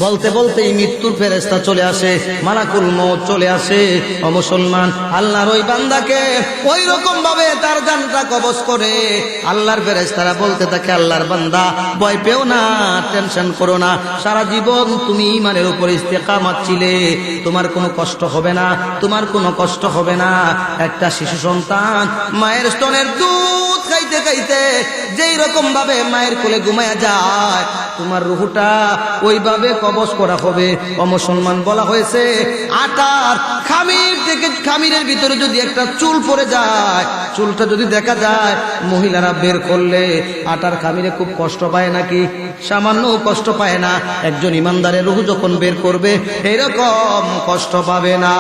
বলতে বলতেই মৃত্যুর ফেরেশতা চলে আসে, মালাকুল মউত চলে আসে। ও মুসলমান, আল্লাহর ওই বান্দাকে ওই রকম ভাবে তার জানটা কবজ করে। আল্লাহর ফেরেশতারা বলতে থাকে, আল্লাহর বান্দা ভয় পেও না, টেনশন করো না, সারা জীবন তুমি ঈমানের উপর ইস্তেকামত ছিলে, তোমার কোনো কষ্ট হবে না, তোমার কোনো কষ্ট হবে না। একটা শিশু সন্তান মায়ের স্তনের দুধ খাইতে খাইতে যেই রকম ভাবে মায়ের কোলে ঘুমায়া যায়, তোমার রুহটা ওইভাবে কবজ করা হবে। ও মুসলমান, বলা হয়েছে আটার খামির থেকে খামিরের ভিতরে যদি একটা চুল পড়ে যায়, চুলটা যদি দেখা যায়, মহিলারা বের করলে আটার খামিরে খুব কষ্ট পায় নাকি? সামান্য কষ্ট পায় না। একজন ইমানদারের রূহ যখন বের করবে এরকম কষ্ট পাবে না।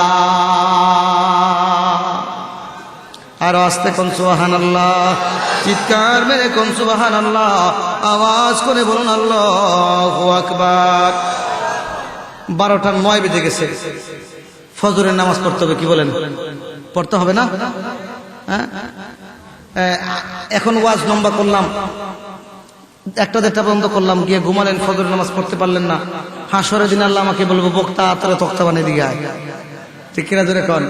আর আস্তে কোন সুবহানাল্লাহ, চিৎকার মেরে কোন সুবহানাল্লাহ, আওয়াজ করে বলুন আল্লাহু আকবার। 12টা 9 বেজে গেছে, ফজরের নামাজ পড়তে হবে। কি বলেন? পড়তে হবে না? হ্যাঁ, এখন ওয়াজ লম্বা করলাম, 1টা-1:30 পর্যন্ত করলাম, গিয়ে ঘুমালেন, ফজরের নামাজ পড়তে পারলেন না। হাসরের দিন আল্লাহ আমাকে বলবো, বক্তা তোরা তক্তা বানিয়ে দিয়ে আয়। ঠিক কিনা জোরে কন?